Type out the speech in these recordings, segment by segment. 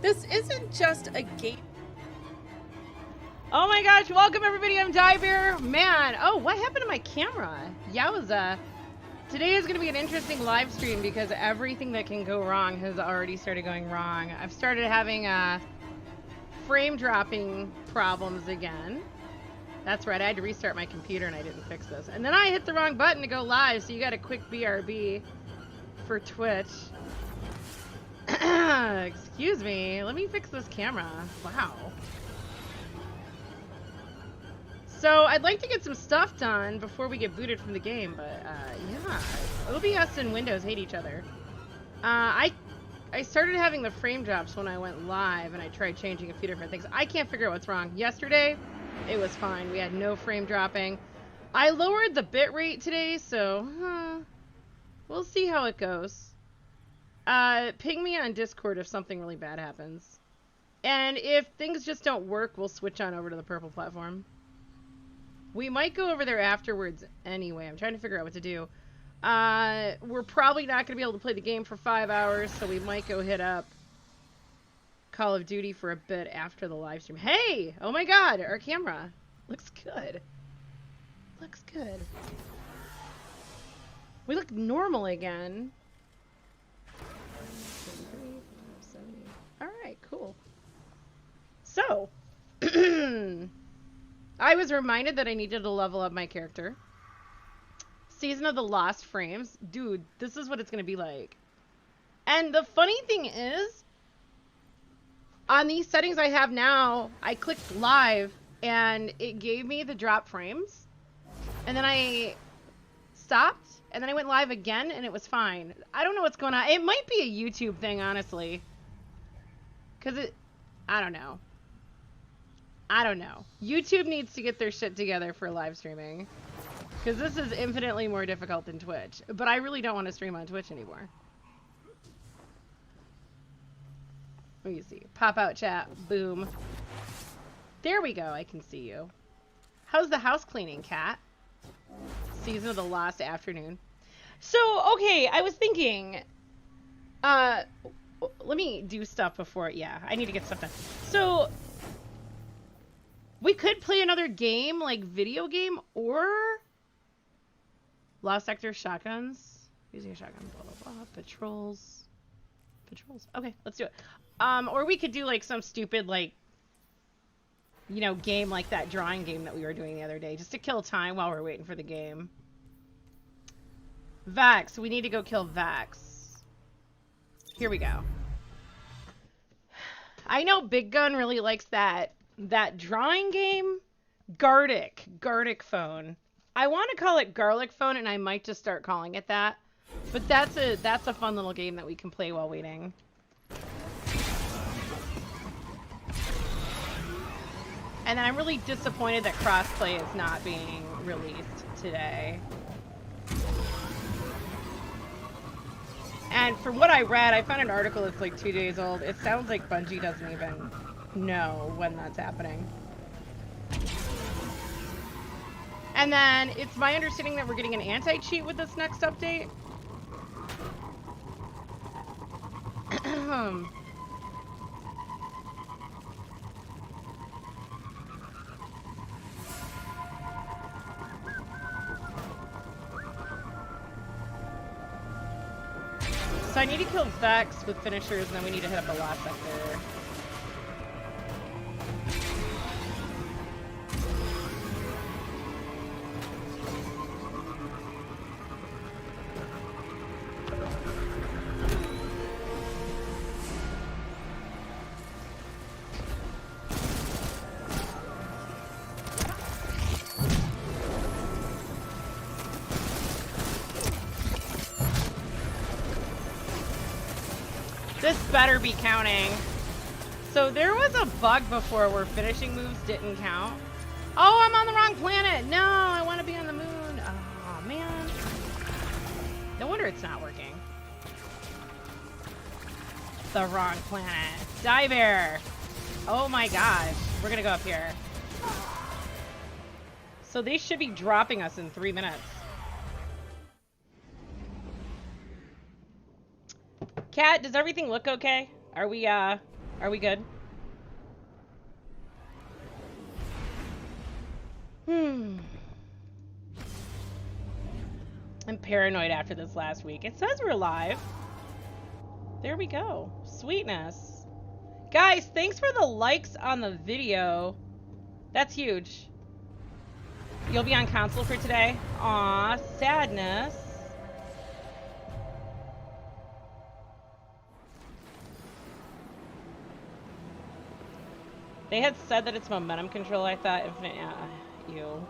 This isn't just a game. Oh my gosh, welcome everybody, I'm Divebear. Man, oh, what happened to my camera? Yowza. Today is going to be an interesting live stream because everything that can go wrong has already started going wrong. I've started having frame dropping problems again. That's right, I had to restart my computer and I didn't fix this. And then I hit the wrong button to go live, so you got a quick BRB for Twitch. Excuse me, let me fix this camera. Wow. So I'd like to get some stuff done before we get booted from the game, but yeah, OBS and Windows hate each other. I started having the frame drops when I went live and I tried changing a few different things. I can't figure out what's wrong. Yesterday, it was fine. We had no frame dropping. I lowered the bitrate today, so we'll see how it goes. Ping me on Discord if something really bad happens. And if things just don't work, we'll switch on over to the purple platform. We might go over there afterwards anyway. I'm trying to figure out what to do. We're probably not going to be able to play the game for 5 hours, so we might go hit up Call of Duty for a bit after the live stream. Hey! Oh my god, our camera looks good. Looks good. We look normal again. Alright, cool. So, I was reminded that I needed to level up my character. Season of the Lost Frames. Dude, this is what it's going to be like. And the funny thing is, on these settings I have now, I clicked live and it gave me the drop frames. And then I stopped and then I went live again and it was fine. I don't know what's going on. It might be a YouTube thing, honestly. Because I don't know. I don't know. YouTube needs to get their shit together for live streaming. Because this is infinitely more difficult than Twitch. But I really don't want to stream on Twitch anymore. Let me see. Pop out chat. Boom. There we go. I can see you. How's the house cleaning, Cat? Season of the Lost Afternoon. So, okay. I was thinking... let me do stuff before... Yeah, I need to get stuff done. So... we could play another game, like video game, or Lost Sector shotguns. Using a shotgun, blah, blah, blah. Patrols. Patrols. Okay, let's do it. Or we could do, like, some stupid, like, you know, game like that drawing game that we were doing the other day, just to kill time while we're waiting for the game. Vax. We need to go kill Vax. Here we go. I know Big Gun really likes that drawing game, Gartic Phone. I want to call it Garlic Phone, and I might just start calling it that. But that's a fun little game that we can play while waiting. And then I'm really disappointed that crossplay is not being released today. And from what I read, I found an article that's like 2 days old. It sounds like Bungie doesn't even know when that's happening. And then it's my understanding that we're getting an anti-cheat with this next update. So I need to kill Vex with finishers, and then we need to hit up a Lost Sector. This better be counting. So there was a bug before where finishing moves didn't count. Oh, I'm on the wrong planet. No, I want to be on the moon. Oh, man. No wonder it's not working. The wrong planet. Divebear. Oh my gosh. We're going to go up here. So they should be dropping us in 3 minutes. Cat, does everything look okay? Are we Are we good? I'm paranoid after this last week. It says we're live. There we go. Sweetness. Guys, thanks for the likes on the video. That's huge. You'll be on console for today? Aw, sadness. They had said that it's momentum control. I thought, you.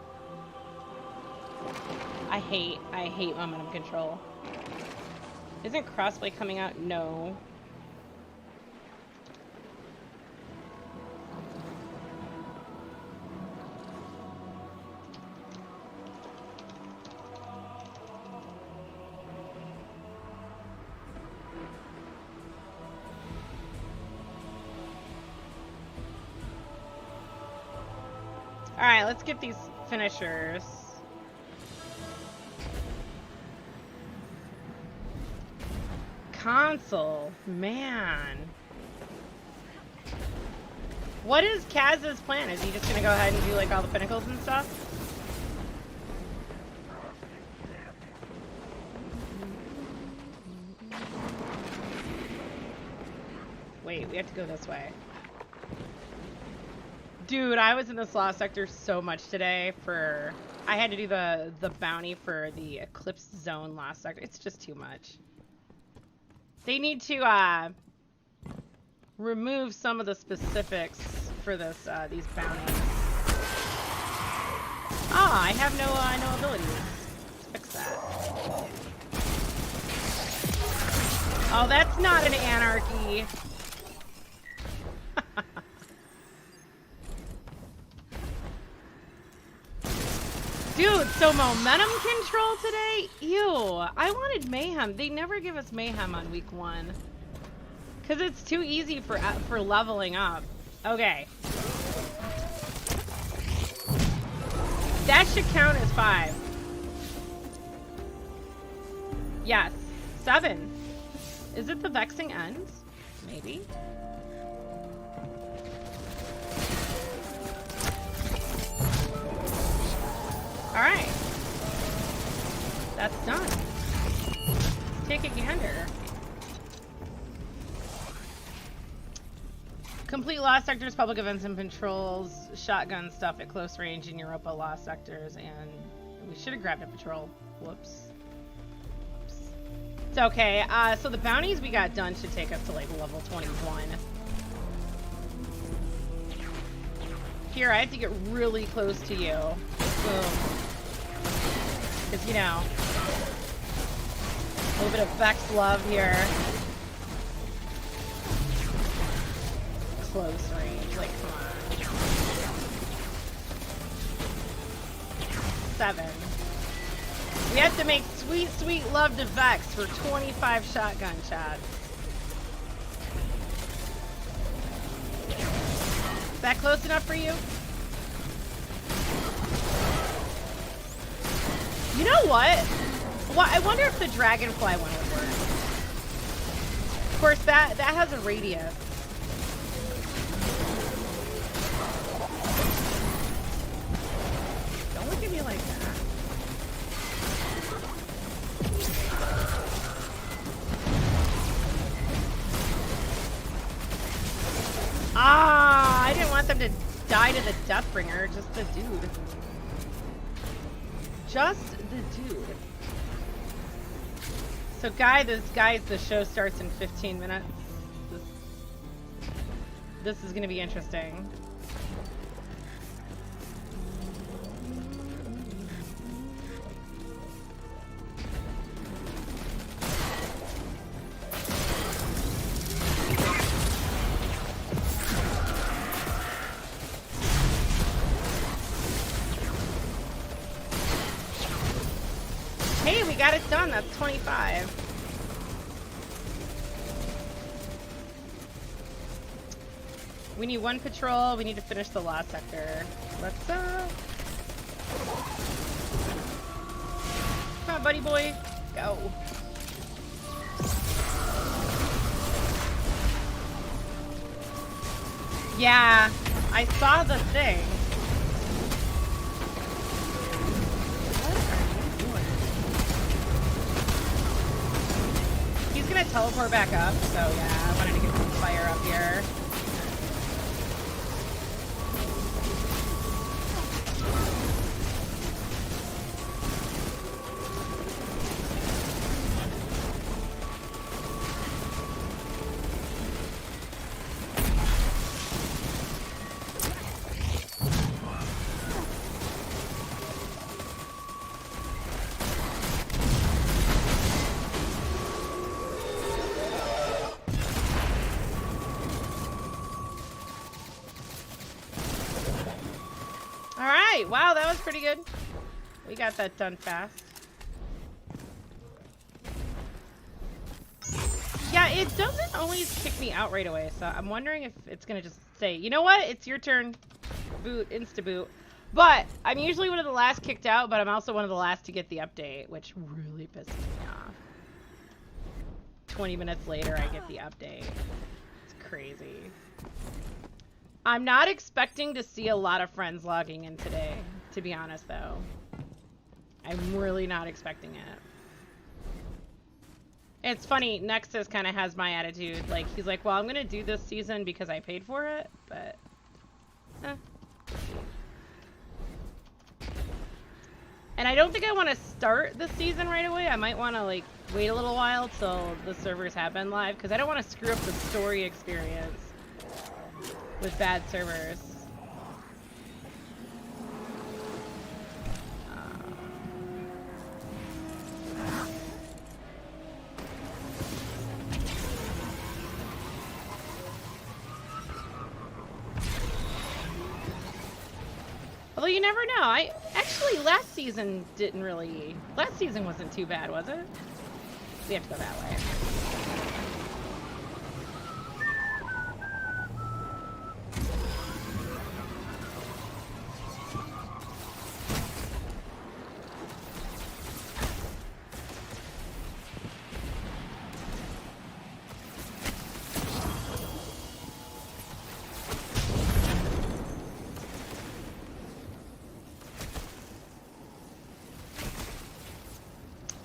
I hate momentum control. Isn't crossplay coming out? No. Alright, let's get these finishers. Console, man. What is Kaz's plan? Is he just gonna go ahead and do like all the pinnacles and stuff? Wait, we have to go this way. Dude, I was in this lost sector so much today for... I had to do the bounty for the Eclipse Zone lost sector. It's just too much. They need to remove some of the specifics for this these bounties. Ah, I have no abilities. Let's fix that. Oh, that's not an anarchy. Dude, so momentum control today? Ew, I wanted mayhem. They never give us mayhem on week 1. Cause it's too easy for leveling up. Okay. That should count as 5. Yes. 7. Is it the vexing ends? Maybe. Alright. That's done. Let's take a gander. Complete lost sectors, public events and patrols, shotgun stuff at close range in Europa lost sectors, and we should have grabbed a patrol. Whoops. It's okay. So the bounties we got done should take us to like level 21. Here, I have to get really close to you. Boom. Because, you know, a little bit of Vex love here. Close range, like, come on. 7. We have to make sweet, sweet love to Vex for 25 shotgun shots. Is that close enough for you? You know what? Well, I wonder if the dragonfly one would work. Of course, that has a radius. Don't look at me like that. Ah, I didn't want them to die to the Deathbringer, just the dude. Just the dude. So guys, the show starts in 15 minutes. This is gonna be interesting. Hey, we got it done. That's 25. We need 1 patrol. We need to finish the last sector. Let's come on, buddy boy. Go. Yeah, I saw the thing. He's gonna teleport back up, so yeah, I wanted to get some fire up here. Alright, wow, that was pretty good. We got that done fast. Yeah, it doesn't always kick me out right away, so I'm wondering if it's gonna just say, you know what, it's your turn, boot, insta-boot. But I'm usually one of the last kicked out, but I'm also one of the last to get the update, which really pisses me off. 20 minutes later, I get the update. It's crazy. I'm not expecting to see a lot of friends logging in today, to be honest, though. I'm really not expecting it. It's funny, Nexus kind of has my attitude. Like, he's like, well, I'm going to do this season because I paid for it, but... And I don't think I want to start the season right away. I might want to, like, wait a little while till the servers have been live, because I don't want to screw up the story experience with bad servers. Although you never know. Actually, last season wasn't too bad, was it? We have to go that way.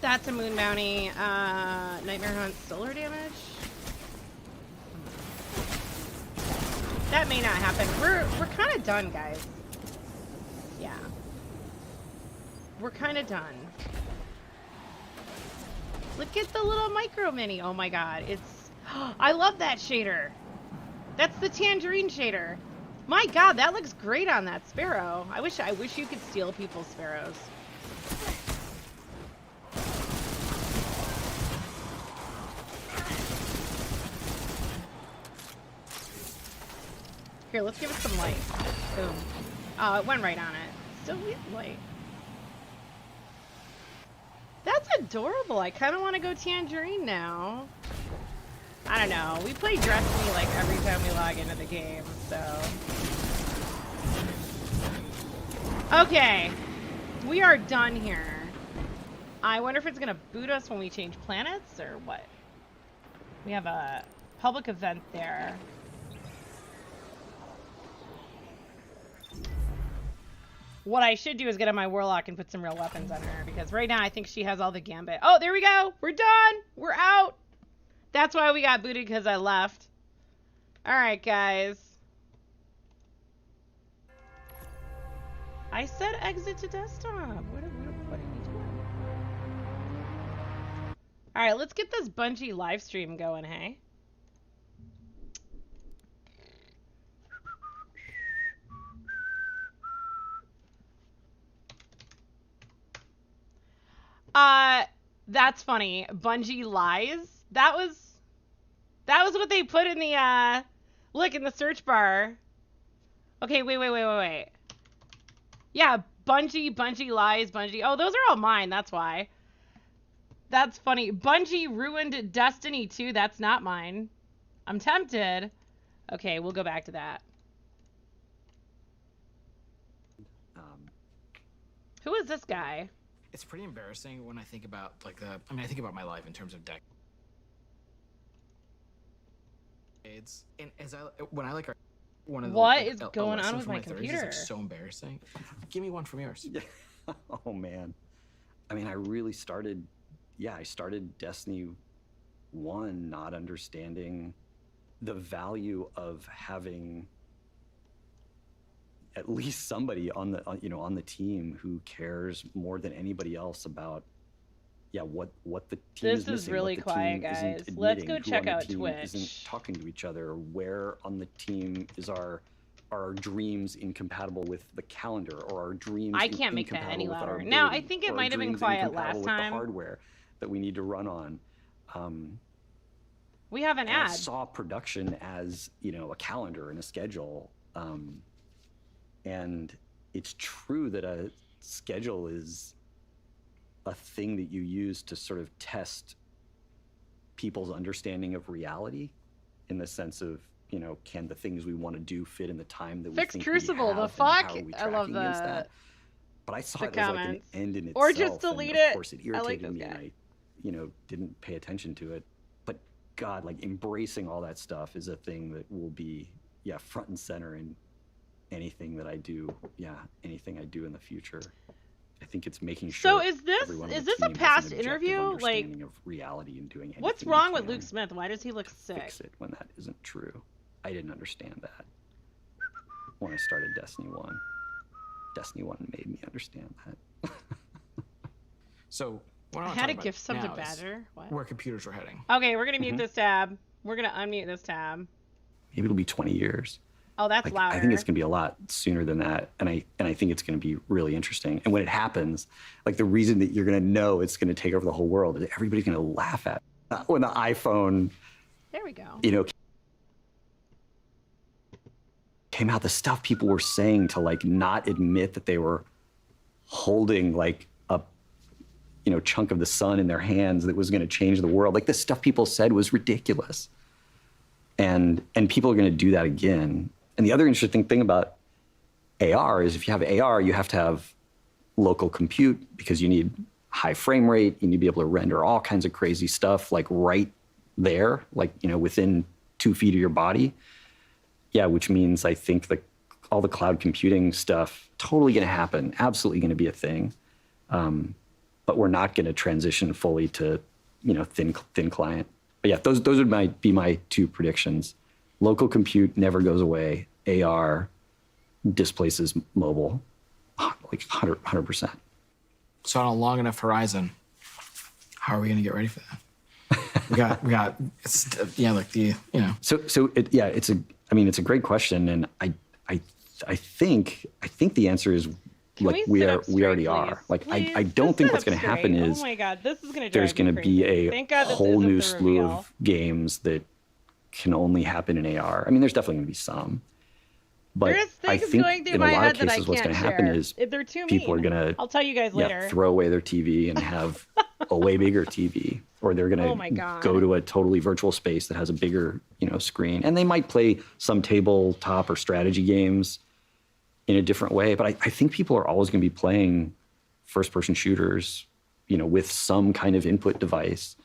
That's a moon bounty. Nightmare Hunt solar damage. That may not happen. We're kind of done, guys. Yeah. We're kind of done. Look at the little micro mini. Oh my god, it's... I love that shader. That's the tangerine shader. My god, that looks great on that sparrow. I wish you could steal people's sparrows. Here, let's give it some light. Boom. Oh, it went right on it. Still needs light. That's adorable. I kind of want to go tangerine now. I don't know. We play Dress Me like every time we log into the game, so. Okay. We are done here. I wonder if it's going to boot us when we change planets or what. We have a public event there. What I should do is get on my Warlock and put some real weapons on her, because right now I think she has all the gambit. Oh, there we go. We're done. We're out. That's why we got booted, because I left. All right, guys. I said exit to desktop. What are you doing? All right, let's get this Bungie live stream going, hey? That's funny. Bungie lies. That was what they put in the, look, in the search bar. Okay, wait. Yeah, Bungie lies, Bungie. Oh, those are all mine, that's why. That's funny. Bungie ruined Destiny 2. That's not mine. I'm tempted. Okay, we'll go back to that. Who is this guy? It's pretty embarrassing when I think about, like, I think about my life in terms of decades. And when I one of the What like, is going on lessons with from my 30s is computer? like so embarrassing. Give me one from yours. Yeah. Oh man. I mean, I really started, I started Destiny 1 not understanding the value of having at least somebody on the on the team who cares more than anybody else about what the team This is is missing, really what the quiet, team isn't guys. Let's admitting, go who check on the out team Twitch. isn't talking to each other, where on the team is our dreams incompatible with the calendar, or our dreams I can't make that any incompatible with our louder. Now, I ability, think it or our might have been dreams quiet incompatible last with time. the hardware that we need to run on. We have an And I ad. saw production as, a calendar and a schedule. And it's true that a schedule is a thing that you use to sort of test people's understanding of reality, in the sense of, can the things we want to do fit in the time that we Fix think Crucible, we the have, fuck? and how are we I love tracking against the that? But I saw the it as like an comments. end in itself. Or just delete and it. Of course, it I like irritated this me, guy. and I, didn't pay attention to it. But God, like embracing all that stuff is a thing that will be, front and center in anything that I do. Anything I do in the future. I think it's making sure. So is this everyone on is the this a team has past an objective interview? Like, understanding of reality and doing anything what's we wrong with can Luke Smith? Why does he look to sick? fix it when that isn't true. I didn't understand that when I started Destiny 1. Destiny 1 made me understand that. So what I I wanna had talk to about gift some to now is Badger. What? where computers are heading. Okay, we're gonna mute Mhm. this tab. We're gonna unmute this tab. Maybe it'll be 20 years. Oh, that's Like, louder. I think it's gonna be a lot sooner than that, and I think it's gonna be really interesting. And when it happens, like the reason that you're gonna know it's gonna take over the whole world is everybody's gonna laugh at it. When the iPhone, There we go. Came out, the stuff people were saying to like not admit that they were holding like a chunk of the sun in their hands that was going to change the world. Like the stuff people said was ridiculous, and people are going to do that again. And the other interesting thing about AR is if you have AR, you have to have local compute, because you need high frame rate. You need to be able to render all kinds of crazy stuff like right there, like within 2 feet of your body. Yeah, which means I think all the cloud computing stuff totally going to happen, absolutely going to be a thing, but we're not going to transition fully to thin client. But yeah, those would be my 2 predictions. Local compute never goes away. AR displaces mobile, like 100%. So on a long enough horizon, how are we going to get ready for that? we got it's like the it's a great question, and I think the answer is like we already are. Like I don't think what's going to happen is, oh my God, this is going to there's going to be a whole new slew of games that can only happen in AR. I mean, there's definitely going to be some, but There's I things think going through in my a lot head of that I cases what's can't going to happen share. is They're too people mean. are going to I'll tell you guys later. throw away their TV and have a way bigger TV, or they're going Oh my to God. go to a totally virtual space that has a bigger, screen, and they might play some tabletop or strategy games in a different way. But I think people are always going to be playing first-person shooters, with some kind of input device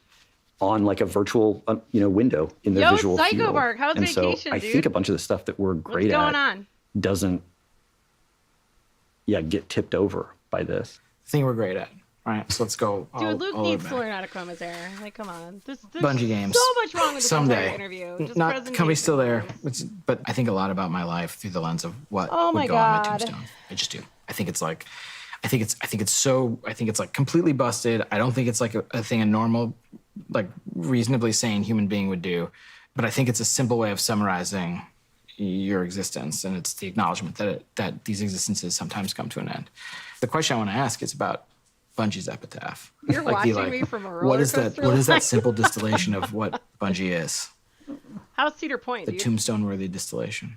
on like a virtual, window in their visual Psycho field. Bark, how's and vacation, so I dude? think a bunch of the stuff that we're great What's going at on? doesn't, get tipped over by this. thing we're great at. All right, so let's go. Dude, Luke all needs the to way learn how to chroma air. Like, come on. There's Bungie games. so much wrong with the Someday. interview. Just Not the company's still there, presentation. but I think a lot about my life through the lens of what Oh my would go on my God. tombstone. I just do. I think it's like completely busted. I don't think it's like a thing a normal, like reasonably sane human being would do, but I think it's a simple way of summarizing your existence, and it's the acknowledgement that these existences sometimes come to an end. The question I want to ask is about Bungie's epitaph. You're Like watching me from a roller what is that? coaster What is line? that simple distillation of what Bungie is? How's Cedar Point, The dude? tombstone-worthy distillation.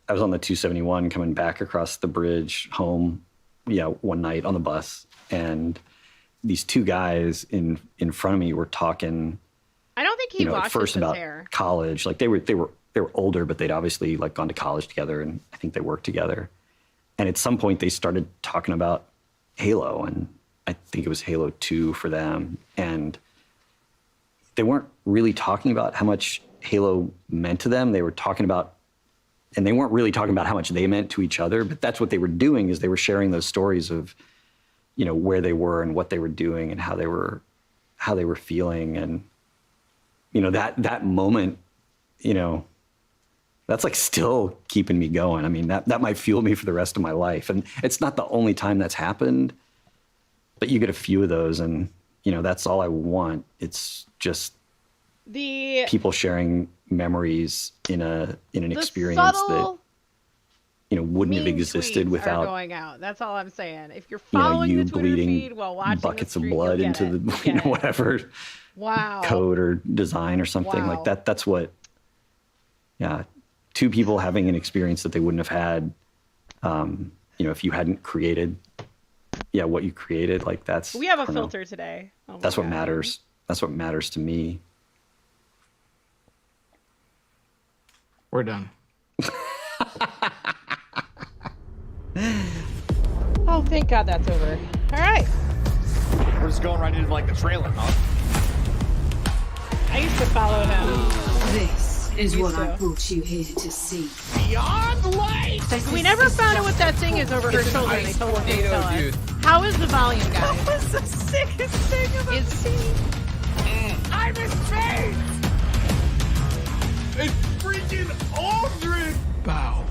I was on the 271 coming back across the bridge home, one night on the bus, and these 2 guys in front of me were talking, I don't think he at washes first his about hair. college. Like they were older, but they'd obviously like gone to college together, and I think they worked together. And at some point they started talking about Halo, and I think it was Halo 2 for them. And they weren't really talking about how much Halo meant to them. They were talking about and they weren't really talking about how much they meant to each other, but that's what they were doing, is they were sharing those stories of, where they were and what they were doing and how they were feeling. And, that moment, that's like still keeping me going. I mean, that might fuel me for the rest of my life. And it's not the only time that's happened, but you get a few of those, and, that's all I want. It's just people sharing memories in an experience subtle that wouldn't have existed tweets without are going out. That's all I'm saying. If you're following you the Twitter bleeding feed while watching buckets the of stream, blood you'll get into it. the You'll get it. whatever Wow. code or design or something like Wow. that. That's what. Yeah, two people having an experience that they wouldn't have had, if you hadn't created, what you created. Like that's. We have I a don't know. filter today. Oh my That's what God. matters. That's what matters to me. We're done. Oh, thank God that's over. All right. We're just going right into like the trailer, huh? I used to follow him. This is Used what I to. brought you here to see. Beyond light! We never found out what that thing is over her shoulder. They told us they tell us. How is the volume, guys? That was the sickest thing I've ever seen. I'm in space! It's freaking Aldrin! Bow.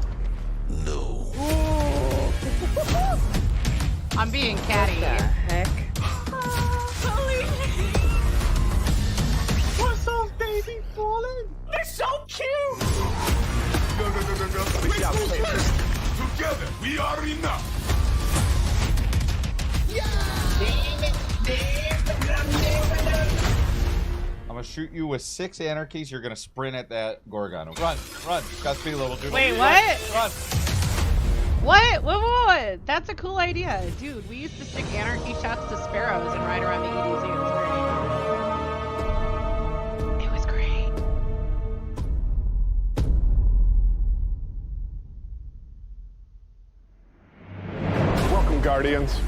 I'm being catty. Heck. What's those baby falling? They're so cute! No. We gotta play this. Together, we are enough. I'm gonna shoot you with 6 anarchies. You're gonna sprint at that Gorgon. Run. Godspeed, little dude. Wait, Run, what? Run. What? That's a cool idea. Dude, we used to stick anarchy shots to sparrows and ride around the EDZ. It was great. Welcome, Guardians.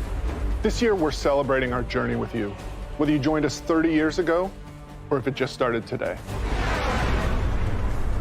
This year, we're celebrating our journey with you, whether you joined us 30 years ago or if it just started today.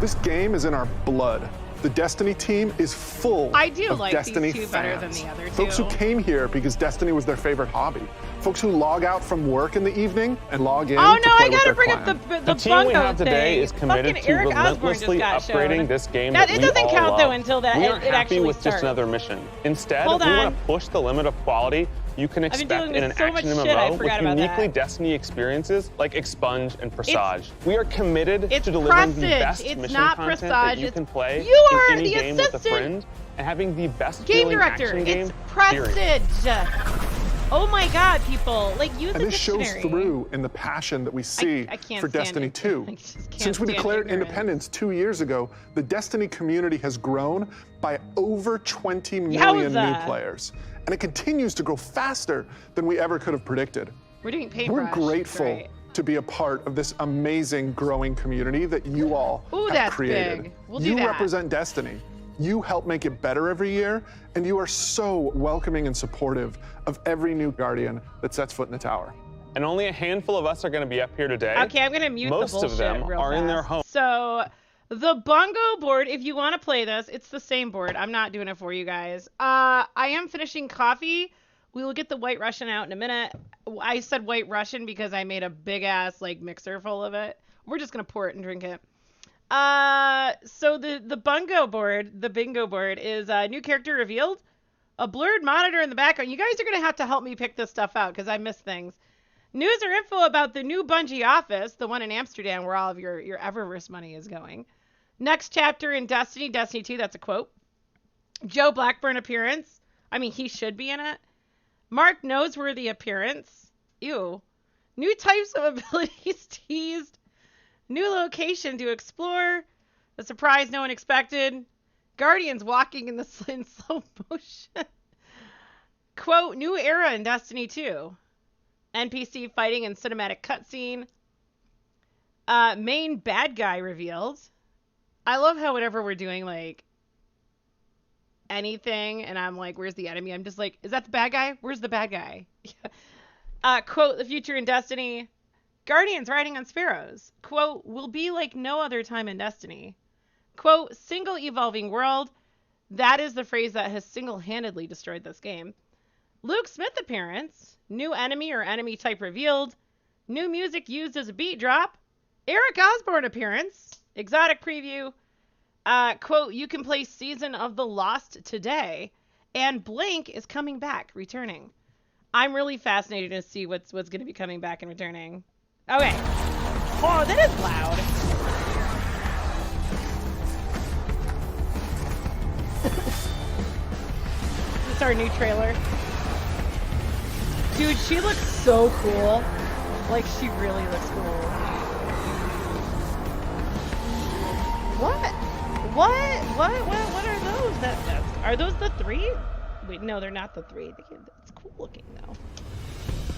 This game is in our blood. The Destiny team is full I do of like Destiny these two fans. better than the other Folks who two. came here because Destiny was their favorite hobby. Folks who log out from work in the evening and log in Oh to no, play I with gotta their bring up clan. the team we bungo have today thing. is committed Fucking to Eric Osborne just relentlessly got upgrading shown. this game That that it we doesn't all count love. though until that we it aren't happy actually with starts. just another mission. Instead, Hold if we on. want to push the limit of quality you can been expect dealing in with an so much action shit, I MMO with forgot about uniquely that. Destiny experiences like Expunge and Presage. We are committed It's to delivering the Presage, best it's mission not content Presage, that you it's- can play You are in any the game with a assistant friend and having the best game feeling director. action game. It's period. Presage. Oh my God, people! Like use And the this shows dictionary. through in the passion that we see I can't for stand Destiny it. 2. I just can't Since we stand declared ignorance. independence 2 years ago, the Destiny community has grown by over 20 million new Yowza. players. And it continues to grow faster than we ever could have predicted. We're doing paintbrush. We're grateful Right. to be a part of this amazing growing community that you all Ooh, have that's created. big. We'll do You that. represent Destiny. You help make it better every year, and you are so welcoming and supportive of every new Guardian that sets foot in the tower. And only a handful of us are going to be up here today. Okay, I'm gonna mute Most the of bullshit them real are in their fast. home. So, the bongo board, if you want to play this, it's the same board. I'm not doing it for you guys. I am finishing coffee. We will get the White Russian out in a minute. I said White Russian because I made a big ass like mixer full of it. We're just gonna pour it and drink it. So the bungo board, the bingo board, is a new character revealed. A blurred monitor in the background. You guys are gonna have to help me pick this stuff out because I miss things. News or info about the new Bungie office, the one in Amsterdam where all of your Eververse money is going. Next chapter in Destiny 2, that's a quote. Joe Blackburn appearance. I mean, he should be in it. Mark Noseworthy appearance. Ew. New types of abilities teased. New location to explore. A surprise no one expected. Guardians walking in slow motion. Quote, new era in Destiny 2. NPC fighting and cinematic cutscene. Main bad guy revealed. I love how whenever we're doing like anything and I'm like, where's the enemy? I'm just like, is that the bad guy? Where's the bad guy? Quote, the future in Destiny. Guardians riding on sparrows. Quote, will be like no other time in Destiny. Quote, single evolving world. That is the phrase that has single-handedly destroyed this game. Luke Smith appearance. New enemy or enemy type revealed. New music used as a beat drop. Eric Osborne appearance. Exotic preview. Quote, you can play Season of the Lost today. And Blink is coming back, returning. I'm really fascinated to see what's going to be coming back and returning. Okay. Oh, that is loud. This is our new trailer. Dude, she looks so cool. Like, she really looks cool. What? What are those? Are those the 3? Wait, no, they're not the 3. It's cool looking, though.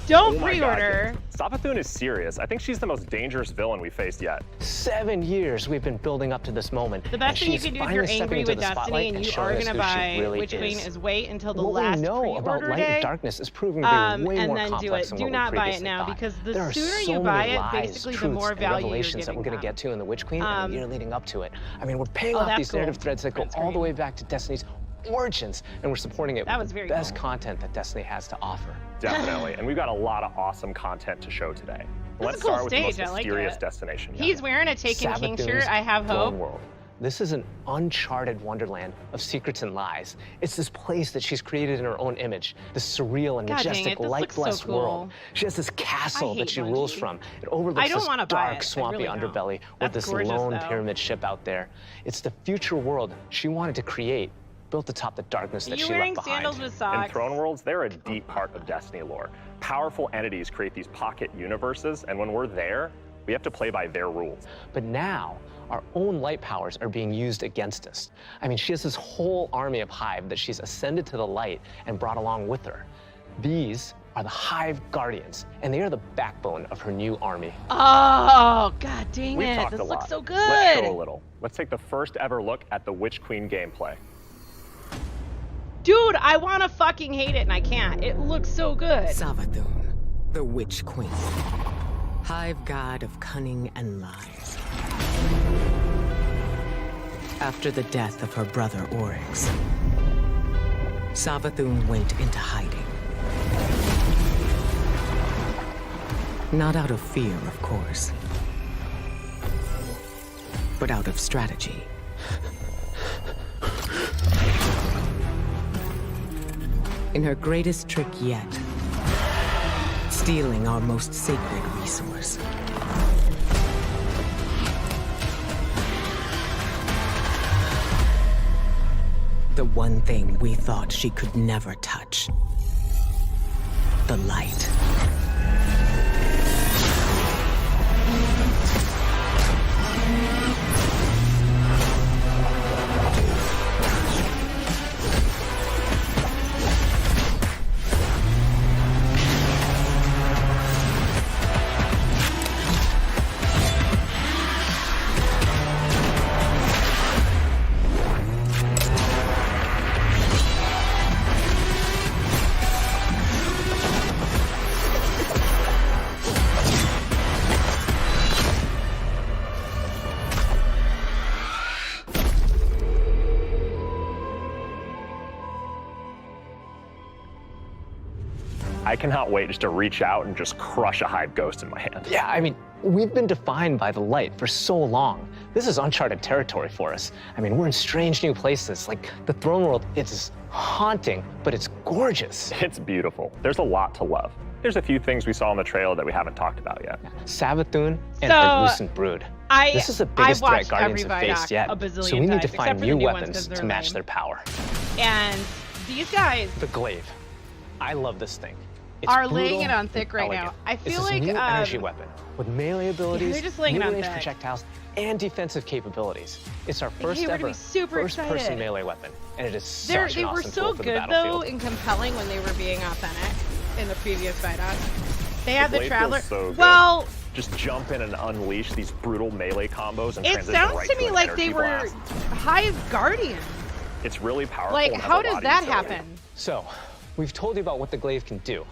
Don't pre-order. Savathun is serious. I think she's the most dangerous villain we faced yet. 7 years we've been building up to this moment. The best thing you can do if you're angry with Destiny and you are going to buy really Witch Queen is wait until the what last we know about pre-order light day. and darkness is proving to be way and more then do complex it. than Do what not we buy it previously now thought. because the There are sooner so you buy many it, lies, basically the truths, more and value you're revelations that we're giving going to them. get to in the Witch Queen and the year leading up to it. I mean, we're paying Oh, off that's these narrative cool. threads that go Print all the screen. way back to Destiny's origins, and we're supporting it That with was the very best cool. content that Destiny has to offer. Definitely. And we've got a lot of awesome content to show today. This Let's is a cool start with the most stage. I like mysterious it. destination yet. He's wearing a Taken King shirt. I have Throne hope. World. This is an uncharted wonderland of secrets and lies. It's this place that she's created in her own image, this surreal and God dang majestic, it, this looks light-blessed so cool. world. She has this castle I that hate she rules Bungie. from. It overlooks I don't this wanna buy it. I dark, swampy really don't. underbelly That's with this gorgeous, lone though. pyramid ship out there. It's the future world she wanted to create, built atop the darkness Are that you she wearing left behind. sandals with In socks? Throne Worlds, they're a deep part of Destiny lore. Powerful entities create these pocket universes, and when we're there, we have to play by their rules. But now, our own light powers are being used against us. I mean, she has this whole army of Hive that she's ascended to the light and brought along with her. These are the Hive Guardians, and they are the backbone of her new army. Oh, god dang We've it. talked This a looks lot. so good. Let's show a little. Let's take the first ever look at the Witch Queen gameplay. Dude, I want to fucking hate it and I can't. It looks so good. Savathun, the Witch Queen. Hive god of cunning and lies. After the death of her brother Oryx, Savathun went into hiding. Not out of fear, of course, but out of strategy. In her greatest trick yet, stealing our most sacred resource. The one thing we thought she could never touch. The light. I cannot wait just to reach out and just crush a Hive Ghost in my hand. Yeah, I mean, we've been defined by the light for so long. This is uncharted territory for us. I mean, we're in strange new places. Like, the Throne World, it's haunting, but it's gorgeous. It's beautiful. There's a lot to love. There's a few things we saw in the trailer that we haven't talked about yet. Savathun and So, her Lucent Brood. This is the biggest threat watched Guardians every have faced Vidoc yet. a bazillion So we need to times, find except for the new new ones, weapons 'cause they're to match lame. their power. And these guys The Glaive. I love this thing. It's are brutal laying it on and thick right now. elegant. I It's feel this like new energy weapon with melee abilities, they're just laying it on mid-range thick. projectiles, and defensive capabilities. It's our first we're gonna ever be super first-person excited. melee weapon, and it is They such an were awesome so tool for the good though battlefield. and compelling when they were being authentic in the previous Vidoc. They had the Blade Traveler. feels so good. Well, Just jump in and unleash these brutal melee combos and it transition sounds right to me an like they energy were blast. Hive Guardians. It's really powerful. Like, and has how a does lot of that utility. happen? So, we've told you about what the Glaive can do.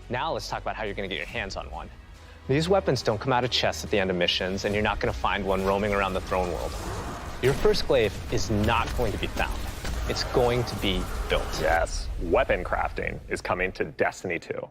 Now let's talk about how you're going to get your hands on one. These weapons don't come out of chests at the end of missions, and you're not going to find one roaming around the Throne World. Your first glaive is not going to be found. It's going to be built. Yes, weapon crafting is coming to Destiny 2.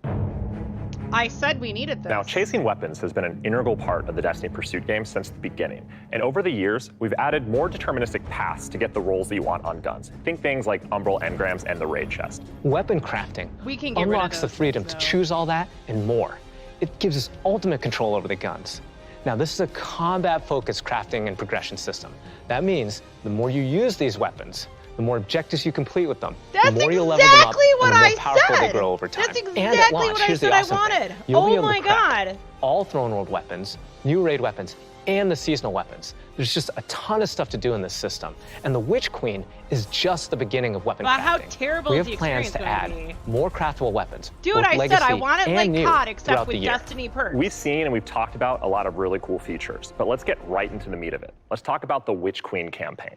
I said we needed this. Now, chasing weapons has been an integral part of the Destiny Pursuit game since the beginning. And over the years, we've added more deterministic paths to get the roles that you want undone. Think things like Umbral engrams and the raid chest. Weapon crafting We can get rid of unlocks the those, freedom to so- choose all that and more. It gives us ultimate control over the guns. Now, this is a combat-focused crafting and progression system. That means the more you use these weapons, the more objectives you complete with them, That's the more you level them up, exactly what and the more I powerful they said. grow over time. That's And exactly at launch, what I here's the said I awesome thing. wanted. You'll be Oh able my to craft God. all Throne World weapons, new raid weapons, and the seasonal weapons. There's just a ton of stuff to do in this system. And the Witch Queen is just the beginning of weapon Wow, crafting. how terrible we is have the plans experience to going add to be? more craftable weapons. Dude, both I said legacy I want it and like new COD, except throughout with the year. Destiny perks. We've seen and we've talked about a lot of really cool features, but let's get right into the meat of it. Let's talk about the Witch Queen campaign.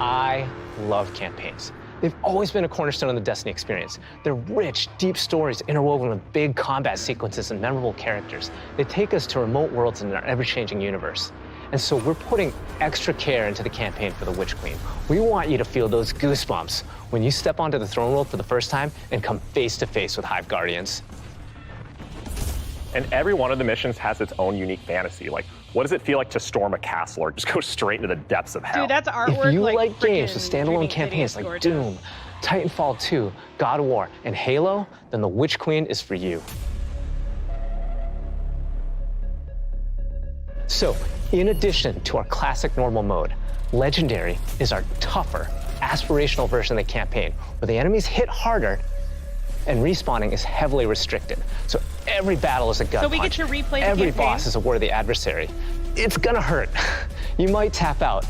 I love campaigns. They've always been a cornerstone of the Destiny experience. They're rich, deep stories interwoven with big combat sequences and memorable characters. They take us to remote worlds in our ever-changing universe. And so we're putting extra care into the campaign for the Witch Queen. We want you to feel those goosebumps when you step onto the throne world for the first time and come face to face with Hive Guardians. And every one of the missions has its own unique fantasy. Like, what does it feel like to storm a castle or just go straight into the depths of hell? Dude, that's artwork If you like like games with freaking standalone Dreaming campaigns City like is gorgeous. Doom, Titanfall 2, God of War, and Halo, then the Witch Queen is for you. So, in addition to our classic normal mode, Legendary is our tougher, aspirational version of the campaign, where the enemies hit harder and respawning is heavily restricted. So every battle is a gut So we punch. get to replay the Every campaign? boss is a worthy adversary. It's gonna hurt. You might tap out,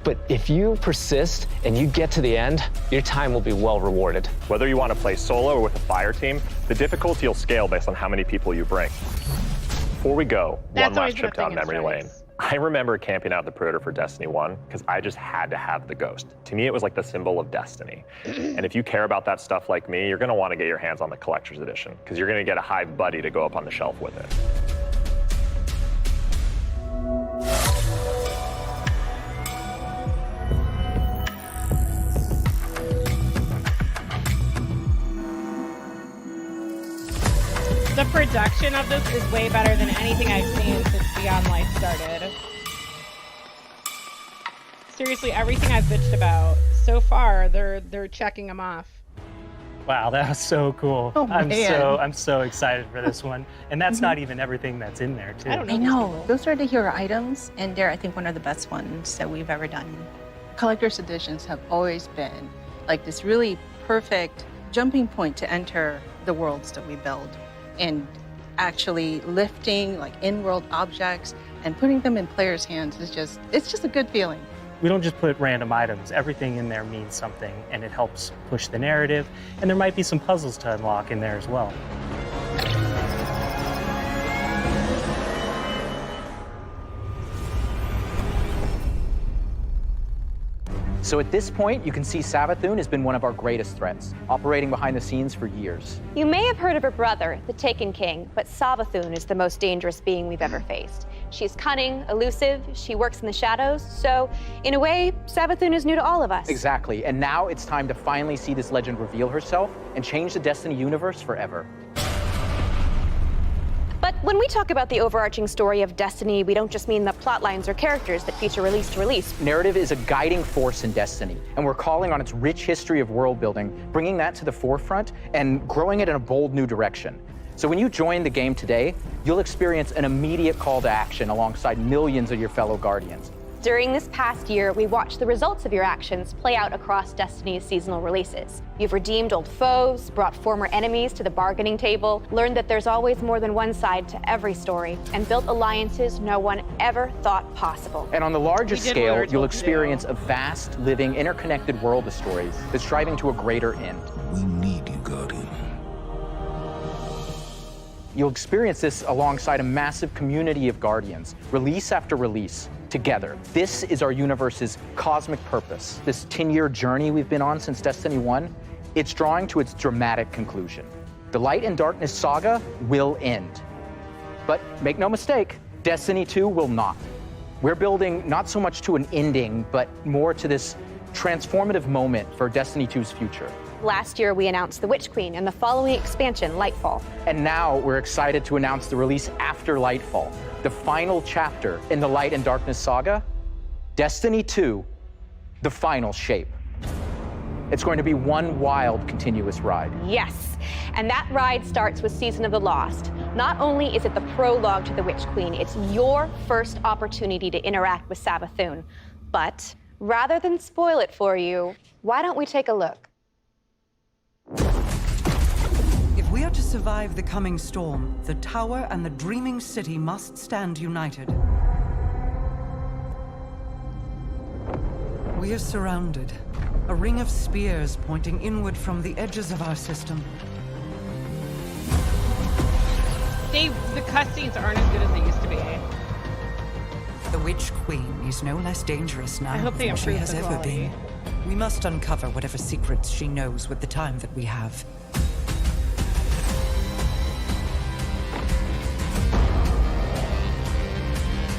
but if you persist and you get to the end, your time will be well rewarded. Whether you want to play solo or with a fire team, the difficulty will scale based on how many people you bring. Before we go, That's one always last been a trip down thing in memory lane. Strikes. I remember camping out the Predator for Destiny 1 because I just had to have the Ghost. To me, it was like the symbol of Destiny. And if you care about that stuff like me, you're going to want to get your hands on the Collector's Edition because you're going to get a Hive buddy to go up on the shelf with it. The production of this is way better than anything I've seen since Beyond Light started. Seriously, everything I've bitched about so far, they're checking them off. Wow, that was so cool. Oh, I'm man. so excited for this one. And that's not even everything that's in there, too. I don't know. I know. Those are the hero items, and they're, I think, one of the best ones that we've ever done. Collector's editions have always been like this really perfect jumping point to enter the worlds that we build, and actually lifting like in-world objects and putting them in players' hands is it's just a good feeling. We don't just put random items. Everything in there means something, and it helps push the narrative. And there might be some puzzles to unlock in there as well. So at this point, you can see Savathun has been one of our greatest threats, operating behind the scenes for years. You may have heard of her brother, the Taken King, but Savathun is the most dangerous being we've ever faced. She's cunning, elusive, she works in the shadows, so in a way, Savathun is new to all of us. Exactly, and now it's time to finally see this legend reveal herself and change the Destiny universe forever. But when we talk about the overarching story of Destiny, we don't just mean the plot lines or characters that feature release to release. Narrative is a guiding force in Destiny, and we're calling on its rich history of world building, bringing that to the forefront and growing it in a bold new direction. So when you join the game today, you'll experience an immediate call to action alongside millions of your fellow Guardians. During this past year, we watched the results of your actions play out across Destiny's seasonal releases. You've redeemed old foes, brought former enemies to the bargaining table, learned that there's always more than one side to every story, and built alliances no one ever thought possible. And on the largest We did what we scale, were you'll told to do. experience a vast, living, interconnected world of stories that's striving to a greater end. We need you, Guardian. You'll experience this alongside a massive community of Guardians, release after release, together. This is our universe's cosmic purpose. This 10-year journey we've been on since Destiny 1, it's drawing to its dramatic conclusion. The Light and Darkness saga will end. But make no mistake, Destiny 2 will not. We're building not so much to an ending, but more to this transformative moment for Destiny 2's future. Last year, we announced The Witch Queen and the following expansion, Lightfall. And now we're excited to announce the release after Lightfall, the final chapter in the Light and Darkness saga, Destiny 2, The Final Shape. It's going to be one wild, continuous ride. Yes, and that ride starts with Season of the Lost. Not only is it the prologue to The Witch Queen, it's your first opportunity to interact with Savathun. But rather than spoil it for you, why don't we take a look? If we are to survive the coming storm, the Tower and the Dreaming City must stand united. We are surrounded. A ring of spears pointing inward from the edges of our system. The cutscenes aren't as good as they used to be. The Witch Queen is no less dangerous now I hope they than she improve has the ever quality. been. We must uncover whatever secrets she knows with the time that we have.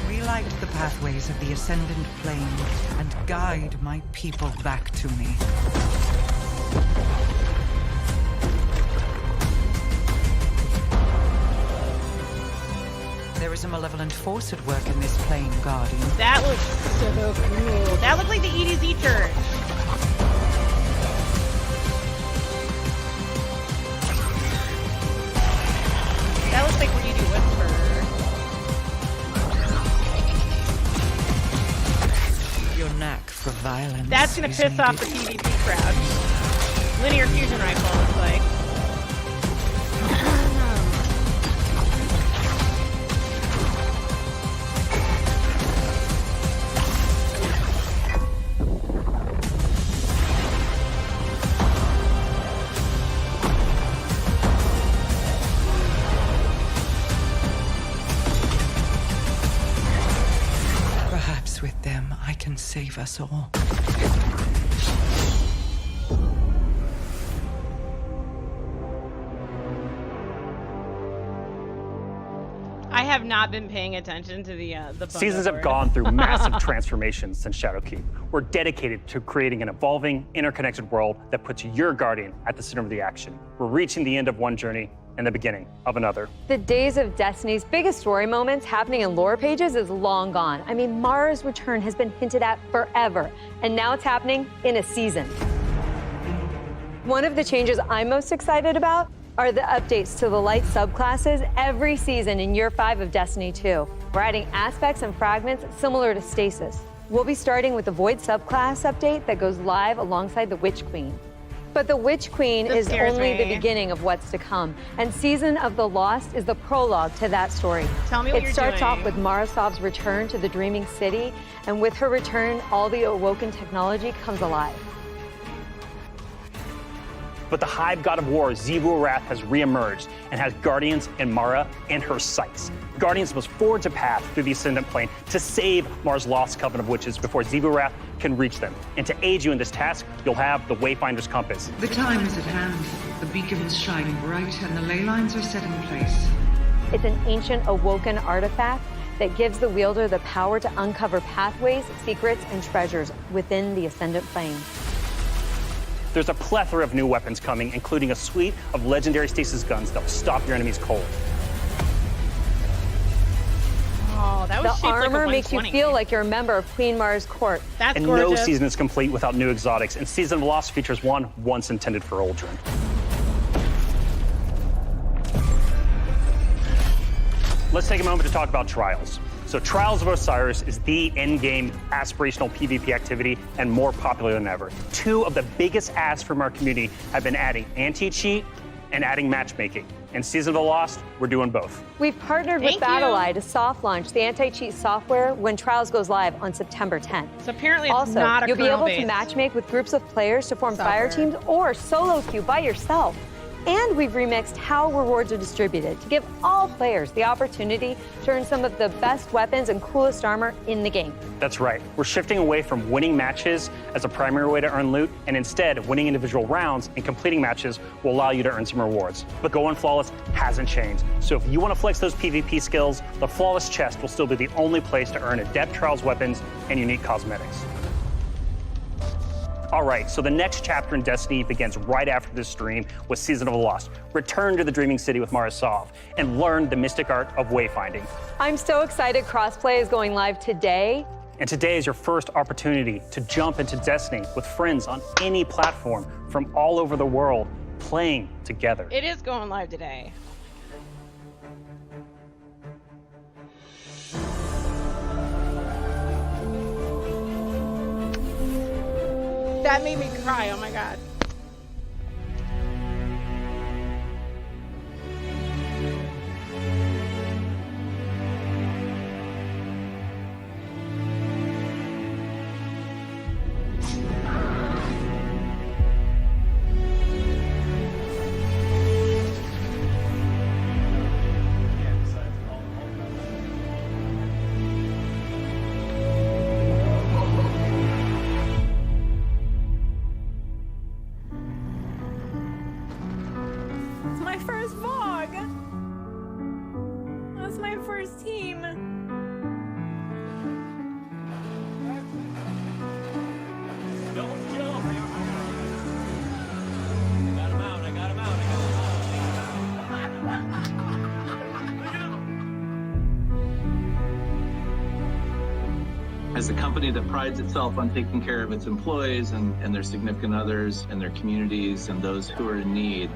Relight the pathways of the Ascendant Plane and guide my people back to me. There is a malevolent force at work in this plane, Guardian. That looks so cool. That looked like the EDZ church. That looks like when you do Whisper. Your knack for violence. That's gonna is piss off the needed. PvP crowd. Linear fusion rifle looks like. Perhaps with them, I can save us all. I have not been paying attention to the bundle Seasons have board. gone through massive transformations since Shadowkeep. We're dedicated to creating an evolving, interconnected world that puts your Guardian at the center of the action. We're reaching the end of one journey and the beginning of another. The days of Destiny's biggest story moments happening in lore pages is long gone. I mean, Mara's return has been hinted at forever, and now it's happening in a season. One of the changes I'm most excited about are the updates to the light subclasses every season in Year 5 of Destiny 2. We're adding aspects and fragments similar to Stasis. We'll be starting with the Void subclass update that goes live alongside the Witch Queen. But the Witch Queen That is scares only the me. beginning of what's to come, and Season of the Lost is the prologue to that story. Tell me what It you're starts doing. off with Marasov's return to the Dreaming City, and with her return, all the awoken technology comes alive. But the Hive God of War, Xivu Arath, has reemerged and has Guardians and Mara in her sights. Guardians must forge a path through the Ascendant Plane to save Mara's lost coven of witches before Xivu Arath can reach them. And to aid you in this task, you'll have the Wayfinder's Compass. The time is at hand. The beacons shine bright and the ley lines are set in place. It's an ancient awoken artifact that gives the wielder the power to uncover pathways, secrets, and treasures within the Ascendant Plane. There's a plethora of new weapons coming, including a suite of legendary stasis guns that will stop your enemies cold. Oh, that was The shaped like a armor makes you 120. feel like you're a member of Queen Mara's court. That's And gorgeous. no season is complete without new exotics, and Season of the Lost features one once intended for Uldren. Let's take a moment to talk about Trials. So Trials of Osiris is the endgame aspirational PvP activity and more popular than ever. Two of the biggest asks from our community have been adding anti-cheat and adding matchmaking. In Season of the Lost, we're doing both. We've partnered with Thank you. BattleEye to soft launch the anti-cheat software when Trials goes live on September 10th. So apparently it's Also, not a you'll be able to kernel-based matchmake with groups of players to form software. fire teams or solo queue by yourself. And we've remixed how rewards are distributed to give all players the opportunity to earn some of the best weapons and coolest armor in the game. That's right. We're shifting away from winning matches as a primary way to earn loot, and instead, winning individual rounds and completing matches will allow you to earn some rewards. But Going Flawless hasn't changed. So if you want to flex those PvP skills, the Flawless chest will still be the only place to earn adept trials weapons and unique cosmetics. All right, so the next chapter in Destiny begins right after this stream with Season of the Lost. Return to the Dreaming City with Mara Sov and learn the mystic art of wayfinding. I'm so excited crossplay is going live today. And today is your first opportunity to jump into Destiny with friends on any platform from all over the world, playing together. It is going live today. That made me cry, oh my god. It's my first vlog. That's my first team. Don't jump. I got him out. I got him out. As a company that prides itself on taking care of its employees and their significant others and their communities and those who are in need,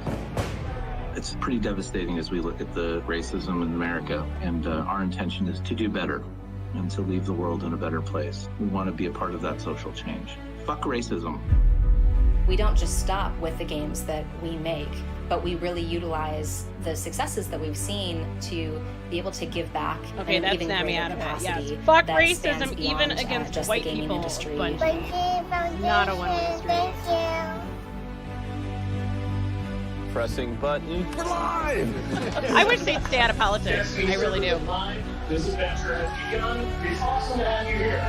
it's pretty devastating as we look at the racism in America. And our intention is to do better and to leave the world in a better place. We want to be a part of that social change. Fuck racism. We don't just stop with the games that we make, but we really utilize the successes that we've seen to be able to give back. Okay, in an that's even snapping greater out of it. capacity Yes. Fuck that racism, spans even beyond, against just white the gaming people. industry. Not a one-way street. Pressing button. We're live! I wish they'd stay out of politics. I really do. This adventure has begun. It's awesome to have you here.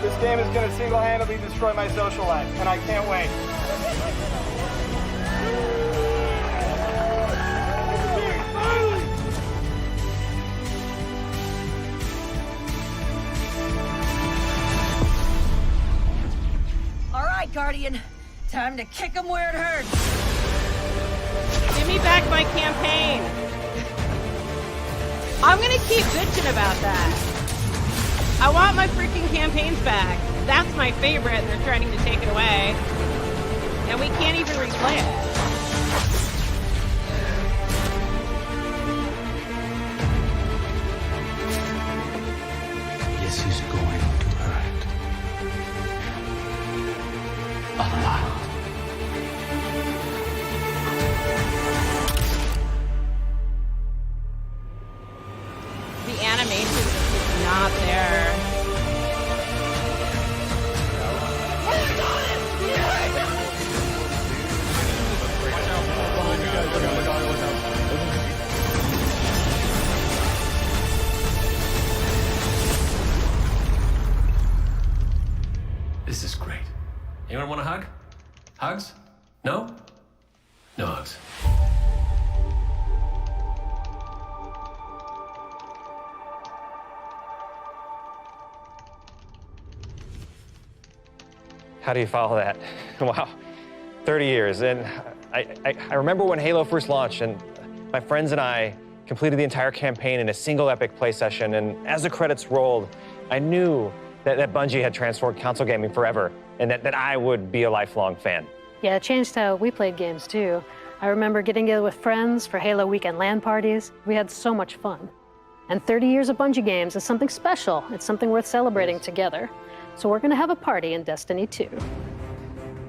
This game is going to single-handedly destroy my social life, and I can't wait. All right, Guardian. Time to kick them where it hurts. Give me back my campaign. I'm gonna keep bitching about that. I want my freaking campaigns back. That's my favorite, and they're trying to take it away. And we can't even replay it. This is going to hurt. A lot. The animation is not there. This is great. Anyone want a hug? Hugs? No? No hugs. How do you follow that? Wow, 30 years. And I remember when Halo first launched, and my friends and I completed the entire campaign in a single epic play session. And as the credits rolled, I knew that Bungie had transformed console gaming forever, and that I would be a lifelong fan. Yeah, it changed how we played games too. I remember getting together with friends for Halo weekend LAN parties. We had so much fun. And 30 years of Bungie games is something special. It's something worth celebrating together. So we're gonna have a party in Destiny 2.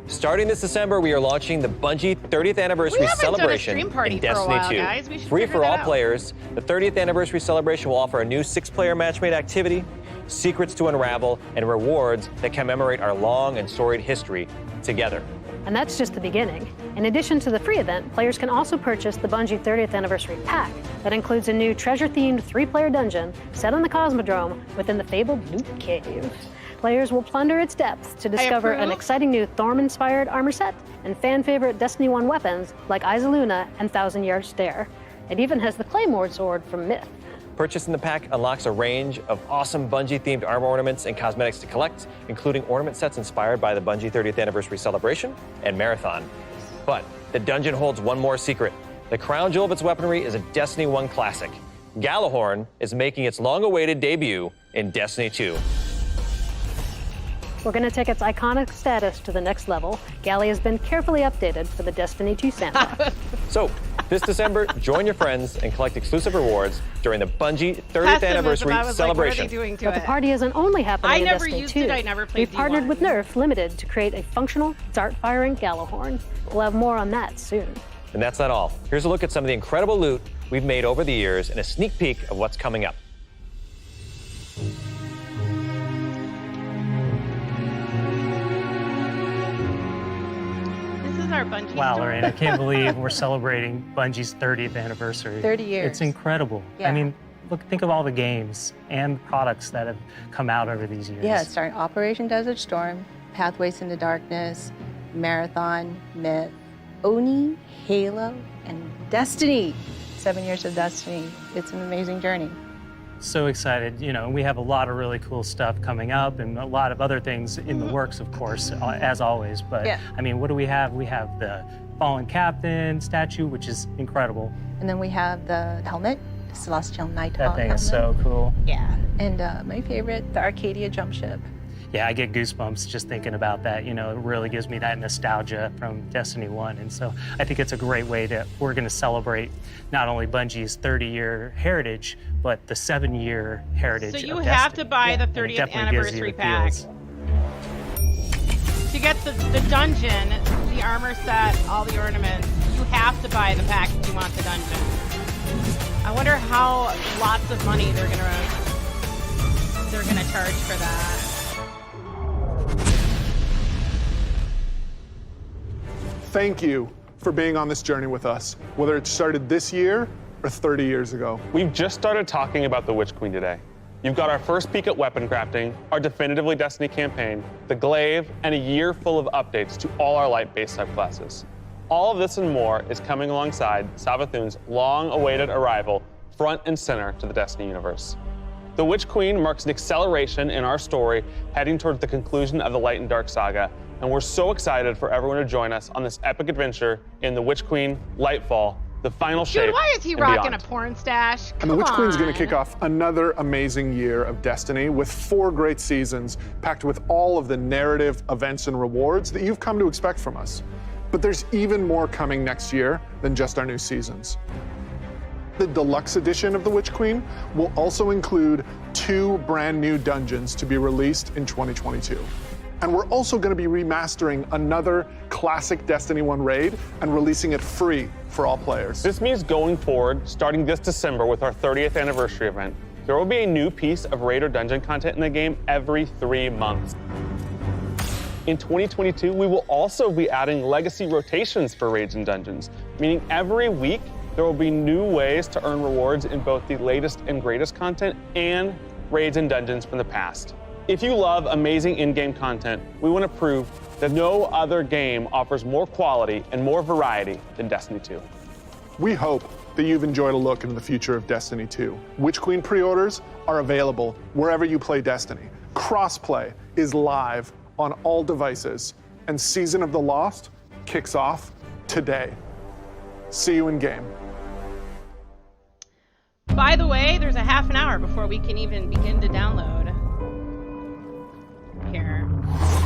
Starting this December, we are launching the Bungie 30th Anniversary Celebration stream party in for a Destiny while, 2. guys. We should Free figure for that all out. players, the 30th Anniversary Celebration will offer a new 6-player match-made activity, secrets to unravel, and rewards that commemorate our long and storied history together. And that's just the beginning. In addition to the free event, players can also purchase the Bungie 30th Anniversary Pack that includes a new treasure-themed 3-player dungeon set on the Cosmodrome within the fabled Loot Cave. Players will plunder its depths to discover an exciting new Thorm-inspired armor set and fan-favorite Destiny 1 weapons like Izaluna and Thousand Yard Stare. It even has the Claymore sword from Myth. Purchasing the pack unlocks a range of awesome Bungie-themed armor ornaments and cosmetics to collect, including ornament sets inspired by the Bungie 30th Anniversary Celebration and Marathon. But the dungeon holds one more secret. The crown jewel of its weaponry is a Destiny 1 classic. Gjallarhorn is making its long-awaited debut in Destiny 2. We're going to take its iconic status to the next level. Galley has been carefully updated for the Destiny 2 sandbox. So, this December, join your friends and collect exclusive rewards during the Bungie 30th Anniversary Celebration. But the party isn't only happening in never Destiny used 2. it, I never played We've partnered D1. with Nerf Limited to create a functional, dart-firing Gjallarhorn. We'll have more on that soon. And that's not all. Here's a look at some of the incredible loot we've made over the years and a sneak peek of what's coming up. This is our Bungie Wow, story. Lorraine, I can't believe we're celebrating Bungie's 30th anniversary. 30 years. It's incredible. Yeah. I mean, look, think of all the games and products that have come out over these years. Yeah, starting Operation Desert Storm, Pathways into Darkness, Marathon, Myth, Oni, Halo, and Destiny. 7 years of Destiny. It's an amazing journey. So excited. You know, we have a lot of really cool stuff coming up and a lot of other things in the works, of course, as always. But Yeah. I mean, what do we have? We have the Fallen Captain statue, which is incredible. And then we have the helmet, the Celestial Nighthawk That thing is helmet. so cool. Yeah. And my favorite, the Arcadia jump ship. Yeah, I get goosebumps just thinking about that. You know, it really gives me that nostalgia from Destiny 1. And so I think it's a great way we're going to celebrate not only Bungie's 30-year heritage, but the 7-year heritage So of you Destiny. have to buy the And it 30th definitely gives you anniversary the pack. feels. To get the dungeon, the armor set, all the ornaments, you have to buy the pack if you want the dungeon. I wonder how lots of money they're gonna charge for that. Thank you for being on this journey with us, whether it started this year or 30 years ago. We've just started talking about the Witch Queen today. You've got our first peek at weapon crafting, our Definitively Destiny campaign, the Glaive, and a year full of updates to all our light-based subclasses. All of this and more is coming alongside Savathun's long-awaited arrival front and center to the Destiny universe. The Witch Queen marks an acceleration in our story heading towards the conclusion of the Light and Dark saga, and we're so excited for everyone to join us on this epic adventure in the Witch Queen Lightfall, the final shape. Dude, why is he and rocking beyond. a porn stash? And the Witch Queen's going on. to kick off another amazing year of Destiny with 4 great seasons packed with all of the narrative, events, and rewards that you've come to expect from us. But there's even more coming next year than just our new seasons. The deluxe edition of the Witch Queen will also include 2 brand new dungeons to be released in 2022. And we're also going to be remastering another classic Destiny 1 raid and releasing it free for all players. This means going forward, starting this December with our 30th anniversary event, there will be a new piece of raid or dungeon content in the game every 3 months. In 2022, we will also be adding legacy rotations for raids and dungeons, meaning every week there will be new ways to earn rewards in both the latest and greatest content and raids and dungeons from the past. If you love amazing in-game content, we want to prove that no other game offers more quality and more variety than Destiny 2. We hope that you've enjoyed a look into the future of Destiny 2. Witch Queen pre-orders are available wherever you play Destiny. Crossplay is live on all devices, and Season of the Lost kicks off today. See you in game. By the way, there's a half an hour before we can even begin to download. Here.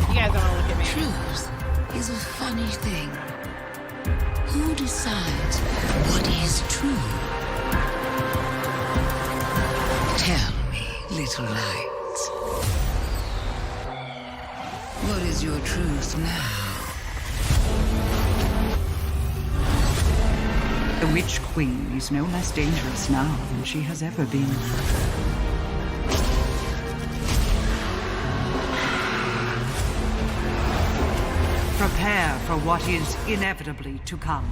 You guys don't want to look at me. Truth is a funny thing. Who decides what is true? Tell me, little light. What is your truth now? The Witch Queen is no less dangerous now than she has ever been. Prepare for what is inevitably to come.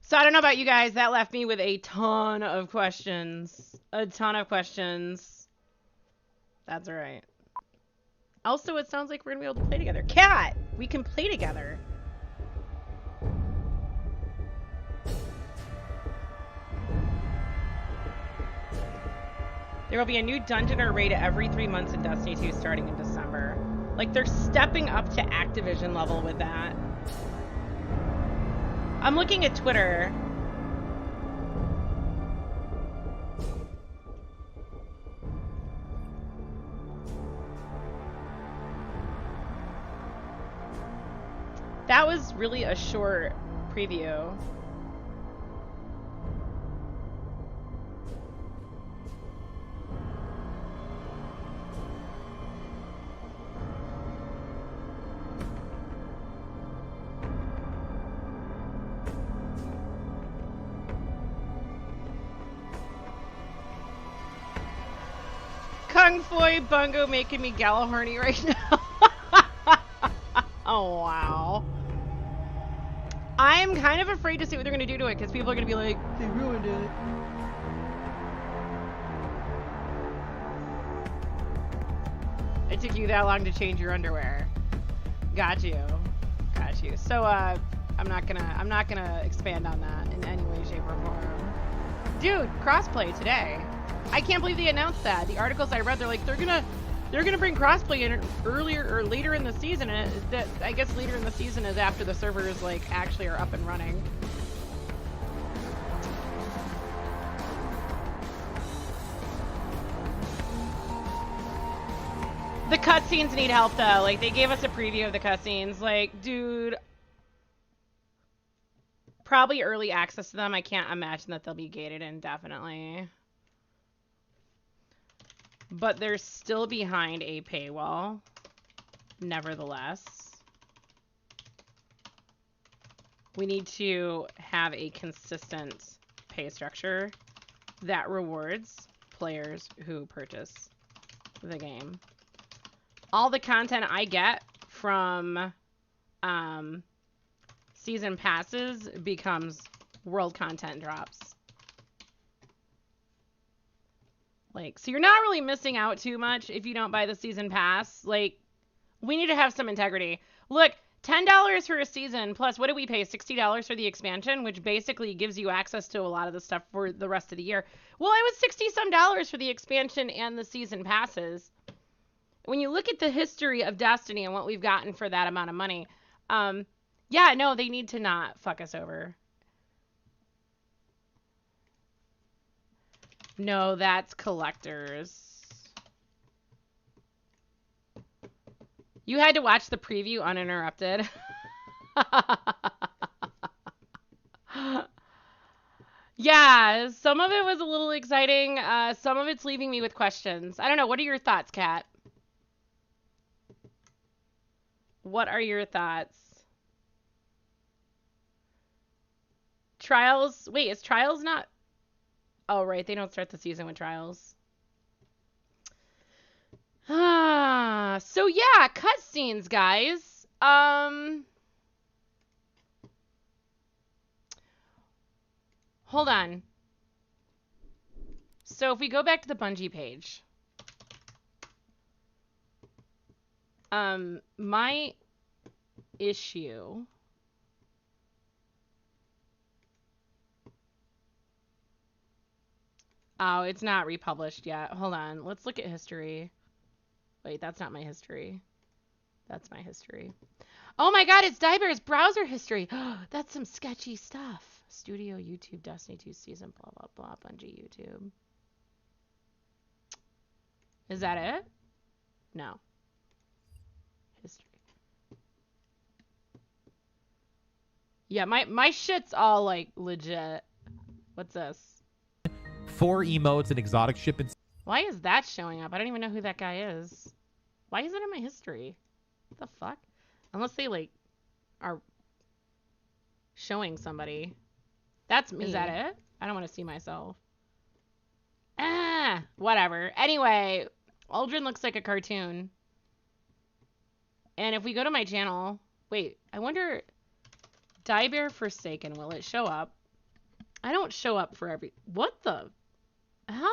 So I don't know about you guys, that left me with a ton of questions. A ton of questions. That's alright. Also, it sounds like we're gonna be able to play together. Cat! We can play together. There will be a new dungeon or raid every 3 months in Destiny 2 starting in December. Like, they're stepping up to Activision level with that. I'm looking at Twitter. That was really a short preview. Kung Fu Bungo making me Galahorny right now. Oh, wow. I'm kind of afraid to see what they're going to do to it, because people are going to be like, they ruined it. It took you that long to change your underwear. Got you. Got you. So, I'm not gonna expand on that in any way, shape, or form. Dude, crossplay today. I can't believe they announced that. The articles I read, they're like, they're gonna bring crossplay in earlier or later in the season, and that, I guess later in the season is after the servers like actually are up and running. The cutscenes need help though. Like, they gave us a preview of the cutscenes. Like, dude, probably early access to them. I can't imagine that they'll be gated indefinitely. But they're still behind a paywall, nevertheless. We need to have a consistent pay structure that rewards players who purchase the game. All the content I get from season passes becomes world content drops. Like, so you're not really missing out too much if you don't buy the season pass. Like, we need to have some integrity. Look, $10 for a season, plus what do we pay? $60 for the expansion, which basically gives you access to a lot of the stuff for the rest of the year. Well, it was $60-some for the expansion and the season passes. When you look at the history of Destiny and what we've gotten for that amount of money, yeah, no, they need to not fuck us over. No, that's collectors. You had to watch the preview uninterrupted. Yeah, some of it was a little exciting. Some of it's leaving me with questions. I don't know. What are your thoughts, Kat? What are your thoughts? Trials? Wait, is Trials not... Oh, right. They don't start the season with Trials. So yeah, cutscenes, guys. Hold on. So if we go back to the Bungie page, my issue... Oh, it's not republished yet. Hold on. Let's look at history. Wait, that's not my history. That's my history. Oh my god, it's Dyber's browser history. That's some sketchy stuff. Studio, YouTube, Destiny 2 season, blah, blah, blah, Bungie, YouTube. Is that it? No. History. Yeah, my shit's all, like, legit. What's this? 4 emotes, an exotic ship, and Why is that showing up? I don't even know who that guy is. Why is it in my history? What the fuck? Unless they, like, are showing somebody. That's me. Is that it? I don't want to see myself. Whatever. Anyway, Aldrin looks like a cartoon. And if we go to my channel... Wait, I wonder... Diebear Forsaken, will it show up? I don't show up for every... What the... hell?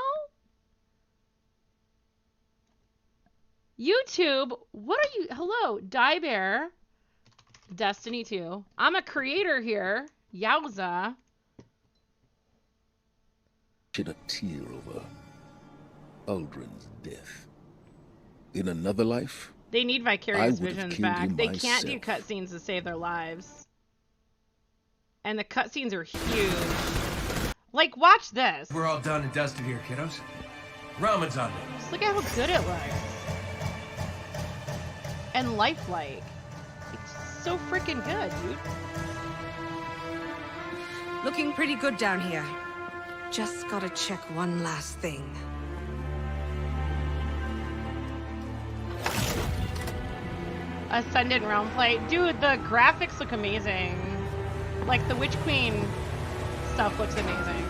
YouTube, what are you... Hello, Diebear. Destiny 2. I'm a creator here. Yowza. Shed a tear over Aldrin's death. In another life, They need I Vicarious would have Visions killed back. him They can't do myself. cutscenes to save their lives. And the cutscenes are huge. Like, watch this. We're all done and dusted here, kiddos. Ramen's on me. Just look at how good it looks. And lifelike. It's so freaking good, dude. Looking pretty good down here. Just gotta check one last thing. Ascendant Realm play. Dude, the graphics look amazing. Like, the Witch Queen stuff looks amazing.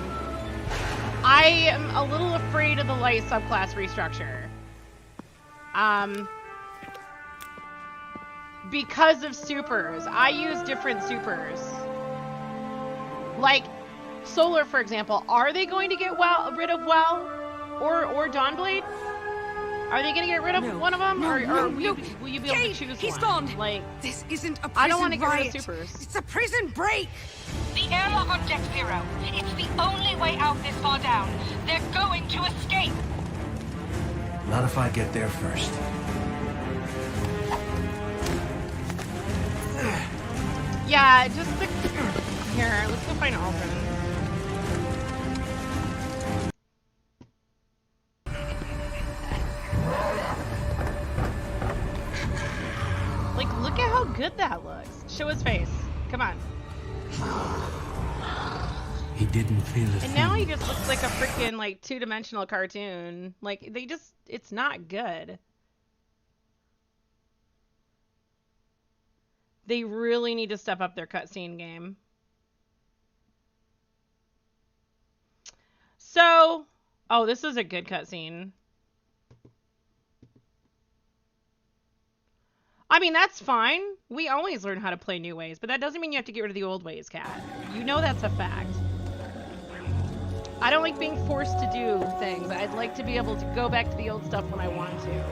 I am a little afraid of the light subclass restructure. Because of supers. I use different supers. Like, Solar, for example. Are they going to get rid of Well? Or Dawnblade? Are they going to get rid of one of them? Or will you be able to choose He's one? gone. Like, This isn't a prison I don't want to get rid riot. of supers. It's a prison break. The airlock on Deck Zero. It's the only way out this far down. They're going to escape. Not if I get there first. Yeah, just the... Here, let's go find Aldrin. Like, look at how good that looks. Show his face. Come on. He didn't feel a And now he just looks like a freaking, like, two-dimensional cartoon. Like, they just... It's not good. They really need to step up their cutscene game. So... Oh, this is a good cutscene. I mean, that's fine. We always learn how to play new ways, but that doesn't mean you have to get rid of the old ways, Kat. You know that's a fact. I don't like being forced to do things. I'd like to be able to go back to the old stuff when I want to.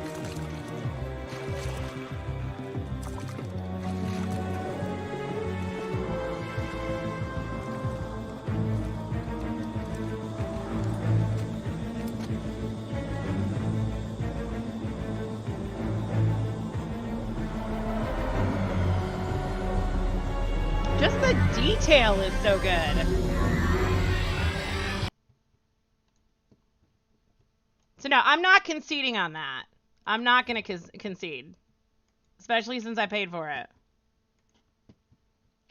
Just the detail is so good. So no, I'm not conceding on that. I'm not going to concede. Especially since I paid for it.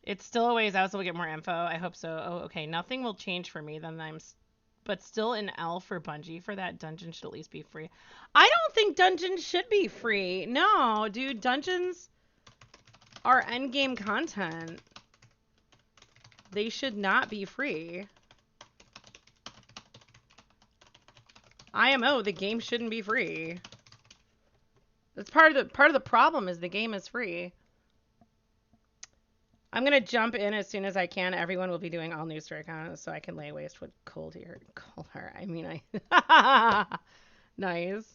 It's still a ways out, so we'll get more info. I hope so. Oh, okay. Nothing will change for me. Then but still an L for Bungie for that. Dungeon should at least be free. I don't think dungeons should be free. No, dude. Dungeons are endgame content. They should not be free. IMO, the game shouldn't be free. That's part of the problem is the game is free. I'm gonna jump in as soon as I can. Everyone will be doing all new story content, so I can lay waste with cold heart. I mean, nice.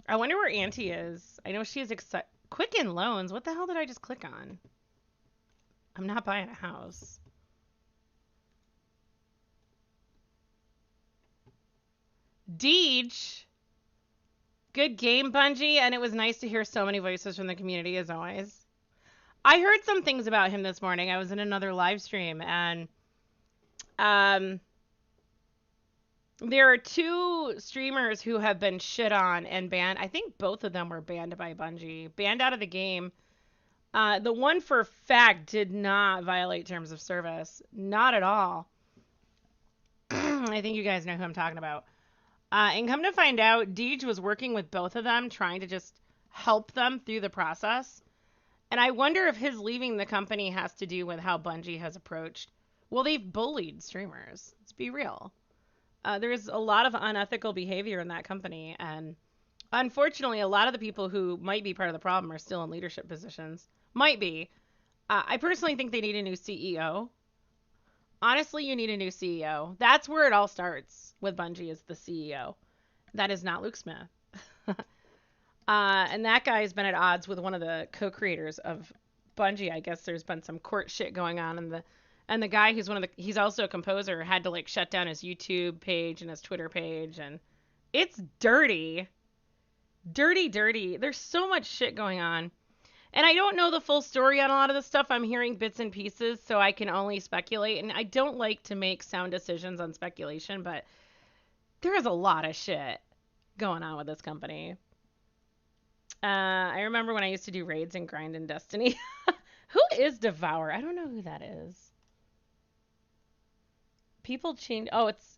I wonder where Auntie is. I know she is Quicken Loans. What the hell did I just click on? I'm not buying a house. Deej. Good game, Bungie, and it was nice to hear so many voices from the community, as always. I heard some things about him this morning. I was in another live stream, and there are 2 streamers who have been shit on and banned. I think both of them were banned by Bungie. Banned out of the game The one for fact did not violate terms of service. Not at all. I think you guys know who I'm talking about. And come to find out, Deej was working with both of them, trying to just help them through the process. And I wonder if his leaving the company has to do with how Bungie has approached. Well, they've bullied streamers. Let's be real. There's a lot of unethical behavior in that company. And unfortunately, a lot of the people who might be part of the problem are still in leadership positions. Might be. I personally think they need a new CEO. Honestly, you need a new CEO. That's where it all starts with Bungie, is the CEO. That is not Luke Smith. And that guy has been at odds with one of co-creators of Bungie. I guess there's been some court shit going on, and the guy who's he's also a composer, had to like shut down his YouTube page and his Twitter page, and it's dirty. Dirty. There's so much shit going on. And I don't know the full story on a lot of this stuff. I'm hearing bits and pieces, so I can only speculate. And I don't like to make sound decisions on speculation, but there is a lot of shit going on with this company. I remember when I used to do raids and grind in Destiny. Who is Devour? I don't know who that is. People change. Oh, it's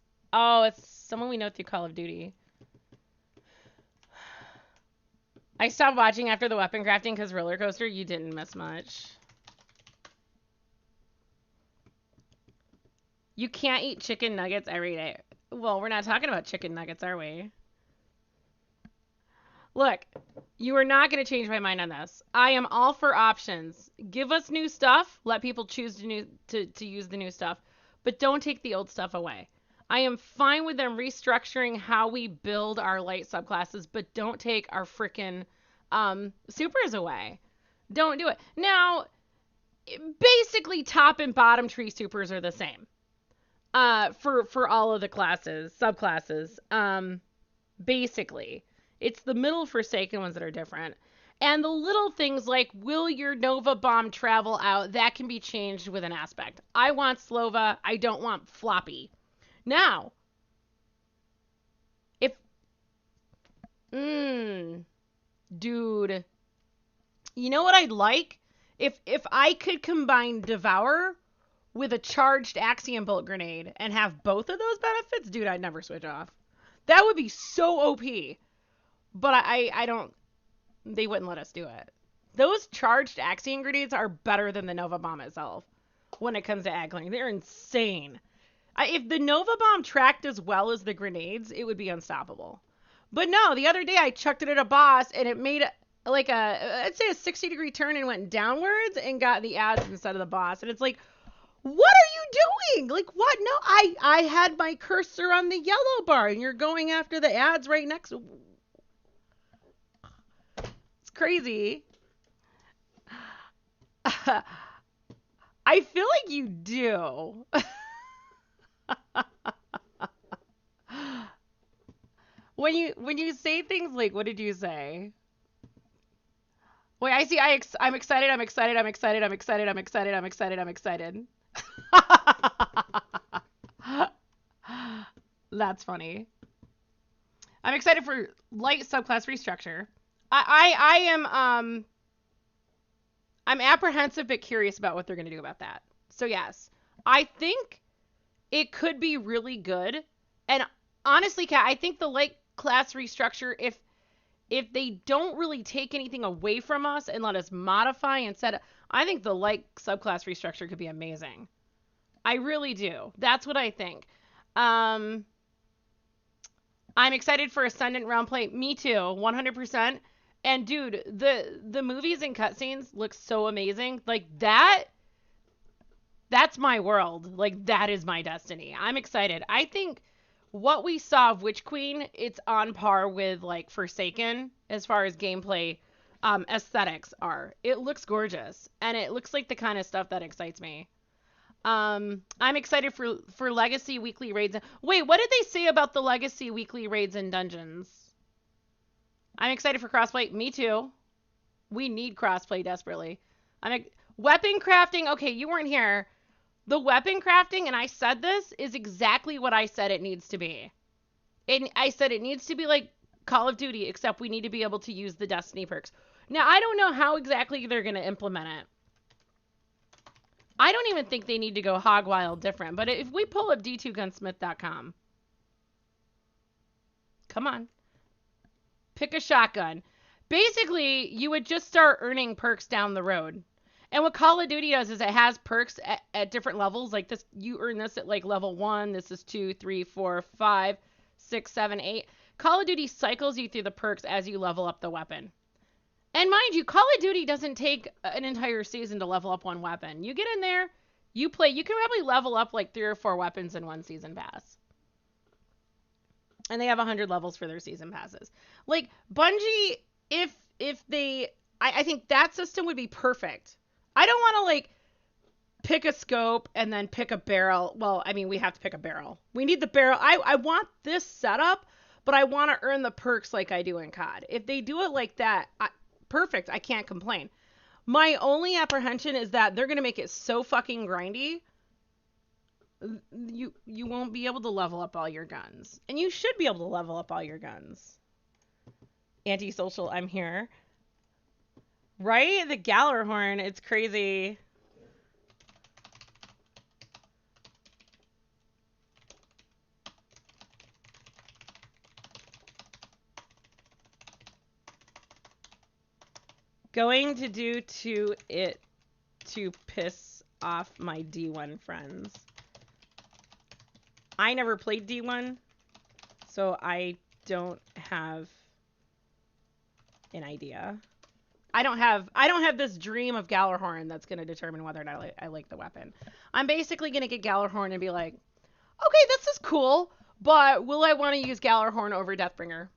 someone we know through Call of Duty. I stopped watching after the weapon crafting because Roller Coaster, you didn't miss much. You can't eat chicken nuggets every day. Well, we're not talking about chicken nuggets, are we? Look, you are not going to change my mind on this. I am all for options. Give us new stuff. Let people choose to use the new stuff. But don't take the old stuff away. I am fine with them restructuring how we build our light subclasses, but don't take our frickin' supers away. Don't do it. Now, basically top and bottom tree supers are the same. For all of the classes, subclasses. Basically. It's the middle Forsaken ones that are different. And the little things like, will your Nova Bomb travel out? That can be changed with an aspect. I want Slova. I don't want Floppy. Now, if... dude. You know what I'd like? If I could combine Devour with a charged Axiom Bolt Grenade and have both of those benefits, dude, I'd never switch off. That would be so OP. But I don't... They wouldn't let us do it. Those charged Axiom Grenades are better than the Nova Bomb itself when it comes to Agling. They're insane. If the Nova Bomb tracked as well as the grenades, it would be unstoppable. But no, the other day I chucked it at a boss and it made like I'd say a 60-degree turn and went downwards and got the ads instead of the boss. And it's like, what are you doing? Like, what? No, I had my cursor on the yellow bar and you're going after the ads right next to... It's crazy. I feel like you do. When you say things like, what did you say? Wait, I see. I'm excited. I'm excited. I'm excited. I'm excited. I'm excited. I'm excited. I'm excited. That's funny. I'm excited for light subclass restructure. I'm apprehensive but curious about what they're going to do about that. So yes, I think it could be really good. And honestly, Kat, I think the light class restructure, if they don't really take anything away from us and let us modify and set up, I think the light subclass restructure could be amazing. I really do. That's what I think. I'm excited for Ascendant Realm play. Me too, 100%. And dude, the movies and cutscenes look so amazing. Like that's my world. Like that is my Destiny. I'm excited. I think what we saw of Witch Queen, it's on par with like Forsaken as far as gameplay aesthetics are. It looks gorgeous and it looks like the kind of stuff that excites me. I'm excited for Legacy weekly raids. Wait, what did they say about the Legacy weekly raids and dungeons? I'm excited for crossplay. Me too. We need crossplay desperately. Weapon crafting. Okay, you weren't here. The weapon crafting, and I said this, is exactly what I said it needs to be. I said it needs to be like Call of Duty, except we need to be able to use the Destiny perks. Now, I don't know how exactly they're going to implement it. I don't even think they need to go hog wild different. But if we pull up d2gunsmith.com, come on, pick a shotgun. Basically, you would just start earning perks down the road. And what Call of Duty does is it has perks at different levels. Like this, you earn this at like level 1. This is 2, 3, 4, 5, 6, 7, 8. Call of Duty cycles you through the perks as you level up the weapon. And mind you, Call of Duty doesn't take an entire season to level up one weapon. You get in there, you play, you can probably level up like 3 or 4 weapons in one season pass. And they have 100 levels for their season passes. Like, Bungie, if they, I think that system would be perfect. I don't want to, like, pick a scope and then pick a barrel. Well, I mean, we have to pick a barrel. We need the barrel. I want this setup, but I want to earn the perks like I do in COD. If they do it like that, perfect. I can't complain. My only apprehension is that they're going to make it so fucking grindy. You won't be able to level up all your guns. And you should be able to level up all your guns. Antisocial, I'm here. Right? The Gallarhorn, it's crazy. Going to do to it to piss off my D1 friends. I never played D1, so I don't have an idea. I don't have this dream of Gallarhorn that's going to determine whether or not I like the weapon. I'm basically going to get Gallarhorn and be like, okay, this is cool, but will I want to use Gallarhorn over Deathbringer?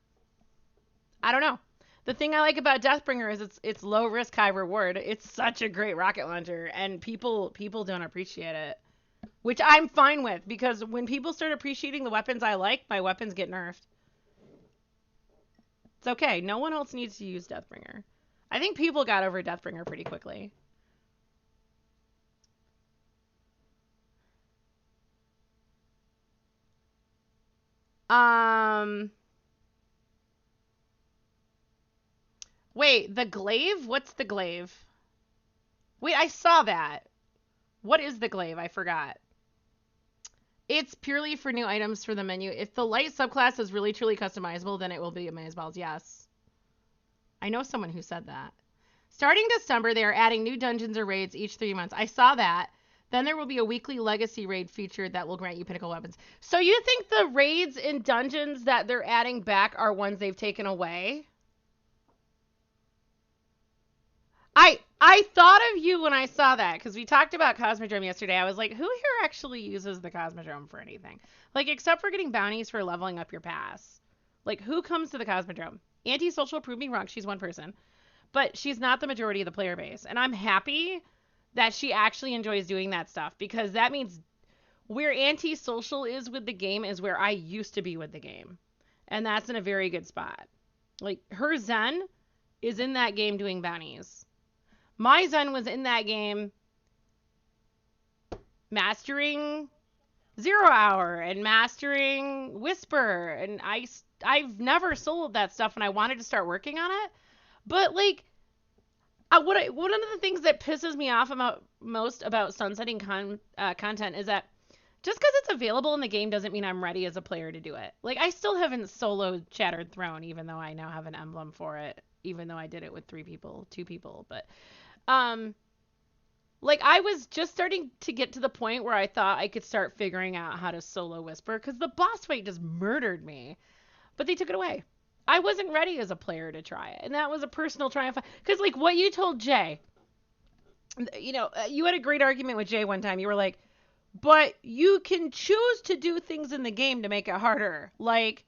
I don't know. The thing I like about Deathbringer is it's low risk, high reward. It's such a great rocket launcher, and people don't appreciate it, which I'm fine with, because when people start appreciating the weapons I like, my weapons get nerfed. It's okay. No one else needs to use Deathbringer. I think people got over Deathbringer pretty quickly. Wait, the glaive? What's the glaive? Wait, I saw that. What is the glaive? I forgot. It's purely for new items for the menu. If the light subclass is really truly customizable, then it will be amazeballs. Yes. I know someone who said that. Starting December, they are adding new dungeons or raids each 3 months. I saw that. Then there will be a weekly legacy raid featured that will grant you pinnacle weapons. So you think the raids and dungeons that they're adding back are ones they've taken away? I thought of you when I saw that, because we talked about Cosmodrome yesterday. I was like, who here actually uses the Cosmodrome for anything? Like, except for getting bounties for leveling up your pass. Like, who comes to the Cosmodrome? Antisocial, prove me wrong. She's one person. But she's not the majority of the player base. And I'm happy that she actually enjoys doing that stuff, because that means where Antisocial is with the game is where I used to be with the game. And that's in a very good spot. Like, her Zen is in that game doing bounties. My Zen was in that game mastering 0 Hour and mastering Whisper. And I've never soloed that stuff, and I wanted to start working on it. But, like, one of the things that pisses me off most about sunsetting content is that just because it's available in the game doesn't mean I'm ready as a player to do it. Like, I still haven't soloed Shattered Throne, even though I now have an emblem for it, even though I did it with 2 people. But, like, I was just starting to get to the point where I thought I could start figuring out how to solo Whisper, because the boss fight just murdered me. But they took it away. I wasn't ready as a player to try it. And that was a personal triumph. Because, like, what you told Jay, you know, you had a great argument with Jay one time. You were like, but you can choose to do things in the game to make it harder. Like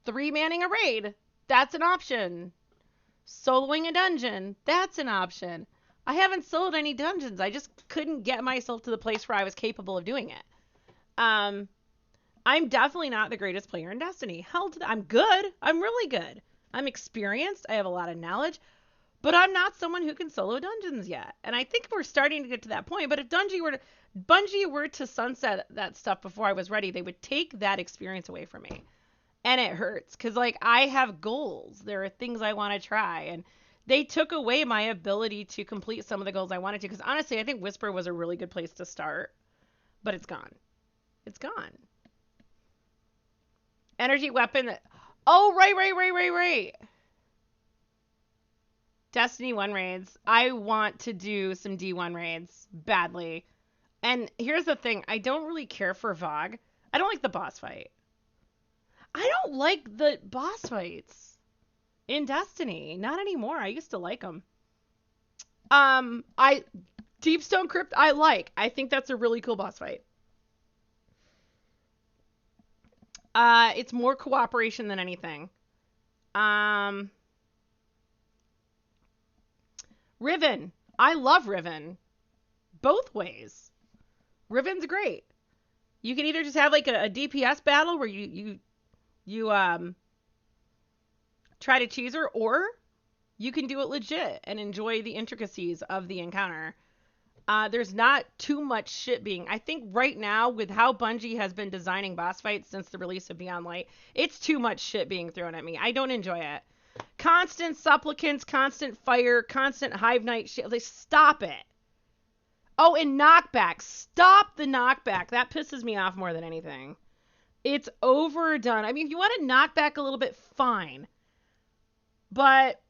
3-manning a raid. That's an option. Soloing a dungeon. That's an option. I haven't soloed any dungeons. I just couldn't get myself to the place where I was capable of doing it. I'm definitely not the greatest player in Destiny. I'm good. I'm really good. I'm experienced. I have a lot of knowledge. But I'm not someone who can solo dungeons yet. And I think we're starting to get to that point. But if Bungie were to sunset that stuff before I was ready, they would take that experience away from me. And it hurts because, like, I have goals. There are things I want to try. And they took away my ability to complete some of the goals I wanted to. Because honestly, I think Whisper was a really good place to start. But it's gone. It's gone. Energy weapon. Oh, right. Destiny 1 raids. I want to do some D1 raids badly. And here's the thing. I don't really care for VOG. I don't like the boss fight. I don't like the boss fights in Destiny. Not anymore. I used to like them. Deepstone Crypt, I like. I think that's a really cool boss fight. It's more cooperation than anything. Riven. I love Riven. Both ways. Riven's great. You can either just have like a DPS battle where you try to cheese her, or you can do it legit and enjoy the intricacies of the encounter. There's not too much shit being... I think right now, with how Bungie has been designing boss fights since the release of Beyond Light, it's too much shit being thrown at me. I don't enjoy it. Constant supplicants, constant fire, constant Hive Knight shit. Like, stop it. Oh, and knockback. Stop the knockback. That pisses me off more than anything. It's overdone. I mean, if you want to knock back a little bit, fine. But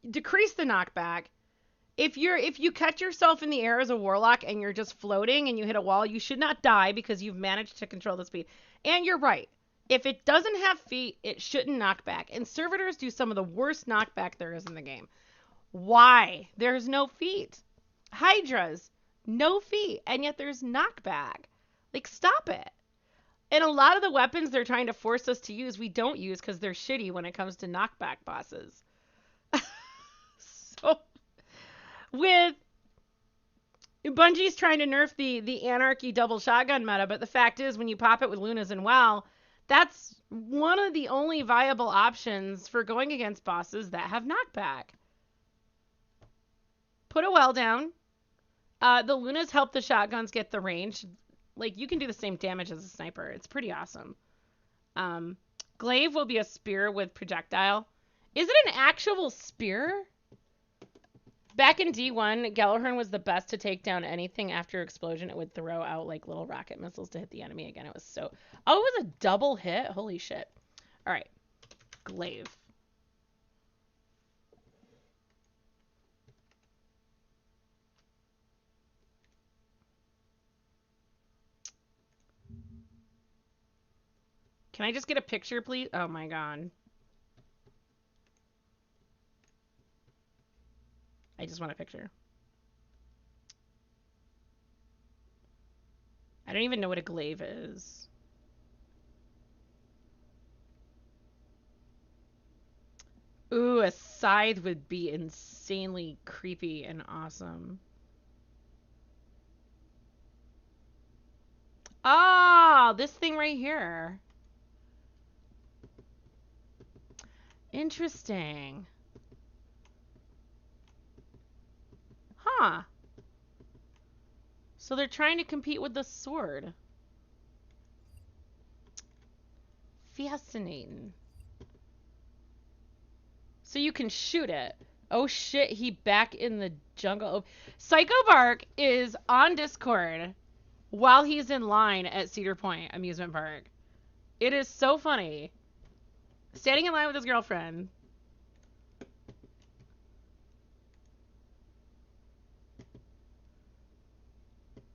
decrease the knockback. If you catch yourself in the air as a warlock and you're just floating and you hit a wall, you should not die because you've managed to control the speed. And you're right. If it doesn't have feet, it shouldn't knock back. And servitors do some of the worst knockback there is in the game. Why? There's no feet. Hydras, no feet. And yet there's knockback. Like, stop it. And a lot of the weapons they're trying to force us to use, we don't use because they're shitty when it comes to knockback bosses. So... with Bungie's trying to nerf the Anarchy double shotgun meta, but the fact is when you pop it with Lunas and WoW, that's one of the only viable options for going against bosses that have knockback. Put a well down. The Lunas help the shotguns get the range. Like, you can do the same damage as a sniper. It's pretty awesome. Glaive will be a spear with projectile. Is it an actual spear? Back in D1, Gjallarhorn was the best to take down anything after explosion. It would throw out like little rocket missiles to hit the enemy again. It was so... Oh, it was a double hit? Holy shit. All right. Glaive. Can I just get a picture, please? Oh my god. I just want a picture. I don't even know what a glaive is. Ooh, a scythe would be insanely creepy and awesome. Ah, this thing right here. Interesting. Huh. So they're trying to compete with the sword. Fascinating. So you can shoot it. Oh shit, he back in the jungle. Psycho Bark is on Discord while he's in line at Cedar Point Amusement Park. It is so funny. Standing in line with his girlfriend.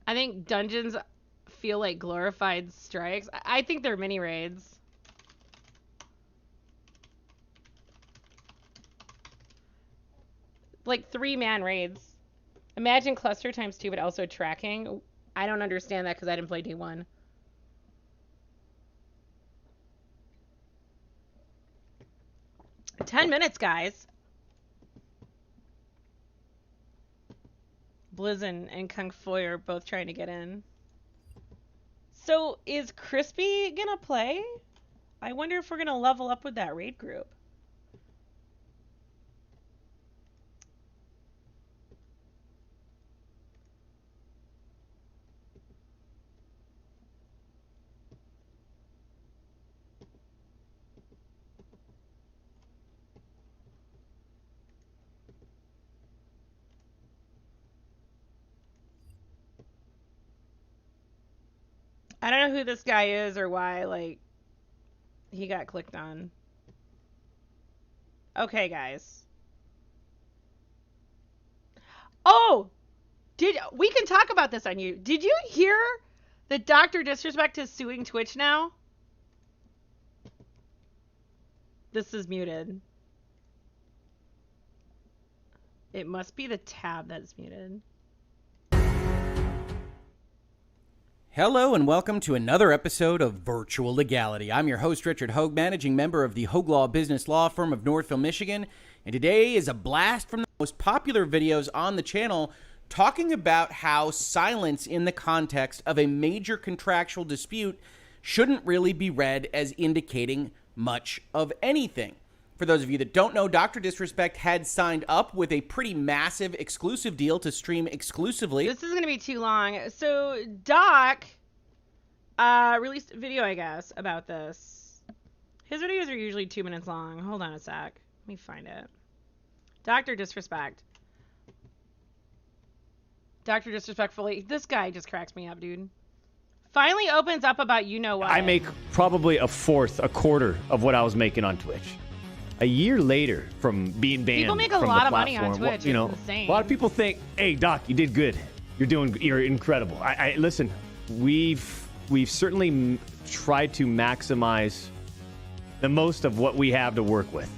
I think dungeons feel like glorified strikes. I think they're mini raids. Like 3-man raids. Imagine cluster times 2, but also tracking. I don't understand that because I didn't play D1. $10 minutes, guys. Blizz and Kung Fu are both trying to get in. So, is Crispy gonna play? I wonder if we're gonna level up with that raid group. I don't know who this guy is or why, like, he got clicked on. Okay, guys. Oh! We can talk about this on you. Did you hear that Dr. Disrespect is suing Twitch now? This is muted. It must be the tab that's muted. Hello and welcome to another episode of Virtual Legality. I'm your host, Richard Hogue, managing member of the Hogue Law Business Law Firm of Northville, Michigan. And today is a blast from the most popular videos on the channel talking about how silence in the context of a major contractual dispute shouldn't really be read as indicating much of anything. For those of you that don't know, Dr. Disrespect had signed up with a pretty massive exclusive deal to stream exclusively. This is going to be too long. So Doc released a video, I guess, about this. His videos are usually 2 minutes long. Hold on a sec. Let me find it. Dr. Disrespect. Dr. Disrespectfully. This guy just cracks me up, dude. Finally opens up about you know what. I make probably a quarter of what I was making on Twitch. A year later from being banned people make a from lot the of money on platform, Twitch. You know, it's insane. a lot of people think, "Hey, Doc, you did good. You're incredible." I listen. We've certainly tried to maximize the most of what we have to work with,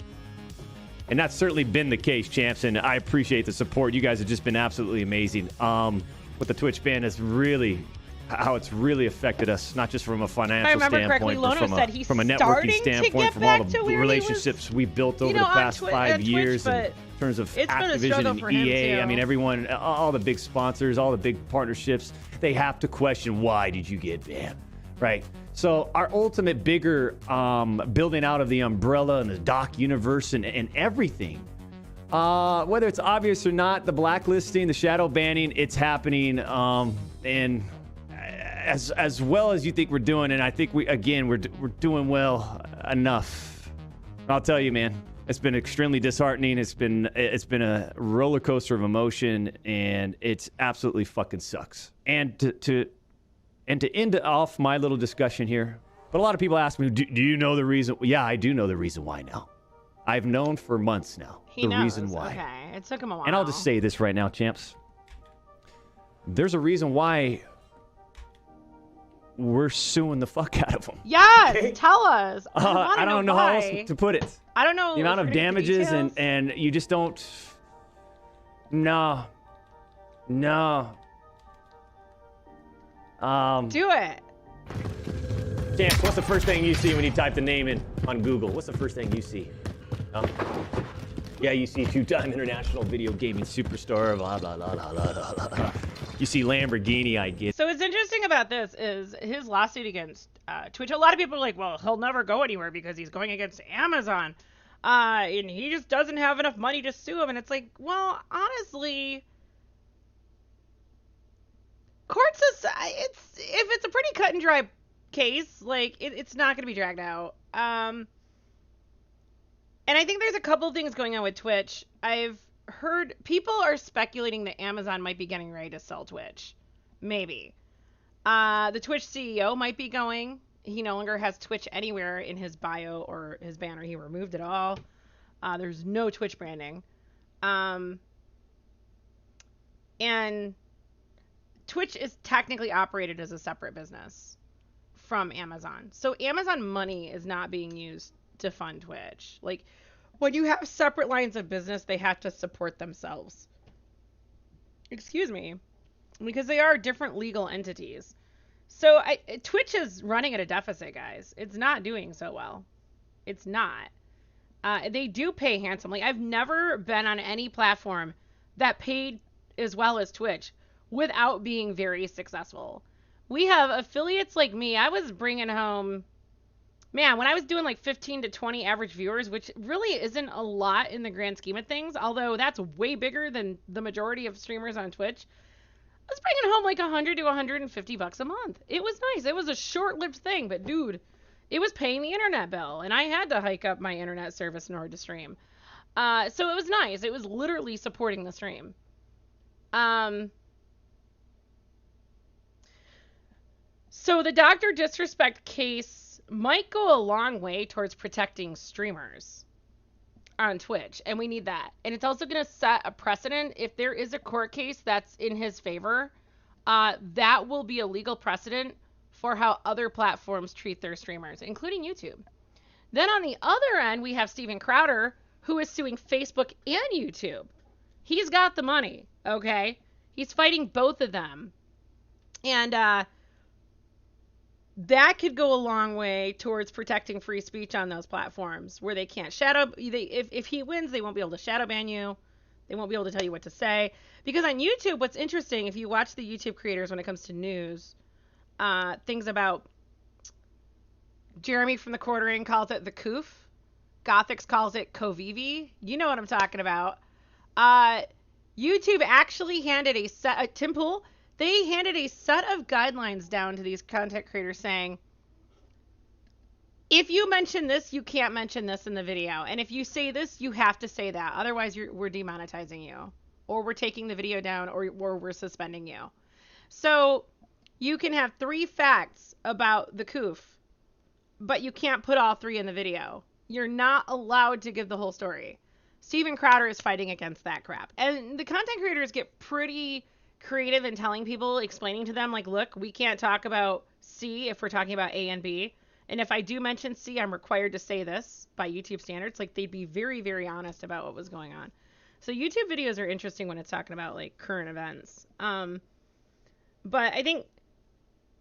and that's certainly been the case, champs. And I appreciate the support. You guys have just been absolutely amazing. What the Twitch ban has really. How it's really affected us, not just from a financial standpoint, but from a networking standpoint, from all the relationships we've built over the past 5 years in terms of Activision and EA. I mean, everyone, all the big sponsors, all the big partnerships, they have to question, why did you get banned, right? So our ultimate bigger building out of the umbrella and the Doc universe and everything, whether it's obvious or not, the blacklisting, the shadow banning, it's happening, and as well as you think we're doing, and I think we're doing well enough. I'll tell you, man, it's been extremely disheartening. It's been a roller coaster of emotion, and it's absolutely fucking sucks. And to end off my little discussion here, but a lot of people ask me, do you know the reason? Yeah, I do know the reason why now. I've known for months now He knows. Reason why. Okay, it took him a while. And I'll just say this right now, champs. There's a reason why we're suing the fuck out of them. Yes, okay? Tell us. I don't know how else to put it. I don't know the amount of damages and you just don't. No. Do it. Champs, what's the first thing you see when you type the name in on Google? What's the first thing you see? Yeah, you see two-time international video gaming superstar, blah, blah, blah, blah, blah, blah, blah. You see Lamborghini, I get. So what's interesting about this is his lawsuit against Twitch. A lot of people are like, well, he'll never go anywhere because he's going against Amazon. And he just doesn't have enough money to sue him. And it's like, well, honestly, courts is, if it's a pretty cut and dry case, like, it's not going to be dragged out. And I think there's a couple of things going on with Twitch. I've heard people are speculating that Amazon might be getting ready to sell Twitch. Maybe. The Twitch CEO might be going. He no longer has Twitch anywhere in his bio or his banner. He removed it all. There's no Twitch branding. And Twitch is technically operated as a separate business from Amazon. So Amazon money is not being used to fund Twitch. Like, when you have separate lines of business, they have to support themselves. Excuse me. Because they are different legal entities. So Twitch is running at a deficit, guys. It's not doing so well. It's not. They do pay handsomely. I've never been on any platform that paid as well as Twitch without being very successful. We have affiliates like me. I was bringing home... Man, when I was doing like 15 to 20 average viewers, which really isn't a lot in the grand scheme of things, although that's way bigger than the majority of streamers on Twitch, I was bringing home like 100 to 150 bucks a month. It was nice. It was a short-lived thing, but dude, it was paying the internet bill, and I had to hike up my internet service in order to stream. So it was nice. It was literally supporting the stream. So the Dr. Disrespect case might go a long way towards protecting streamers on Twitch, and we need that. And it's also going to set a precedent. If there is a court case that's in his favor, that will be a legal precedent for how other platforms treat their streamers, including YouTube. Then on the other end, we have Steven Crowder, who is suing Facebook and YouTube. He's got the money, okay? He's fighting both of them. And that could go a long way towards protecting free speech on those platforms where they can't shadow. If he wins, they won't be able to shadow ban you. They won't be able to tell you what to say. Because on YouTube, what's interesting, if you watch the YouTube creators when it comes to news, things about Jeremy from the Quartering calls it the Coof. Gothix calls it Covivi. You know what I'm talking about. YouTube actually handed Tim Pool, they handed a set of guidelines down to these content creators saying, if you mention this, you can't mention this in the video. And if you say this, you have to say that. Otherwise, we're demonetizing you. Or we're taking the video down, or we're suspending you. So you can have 3 facts about the Coof, but you can't put all 3 in the video. You're not allowed to give the whole story. Steven Crowder is fighting against that crap. And the content creators get pretty creative in telling people, explaining to them, like, look, we can't talk about C if we're talking about A and B. And if I do mention C, I'm required to say this by YouTube standards. Like, they'd be very, very honest about what was going on. So YouTube videos are interesting when it's talking about, like, current events. But I think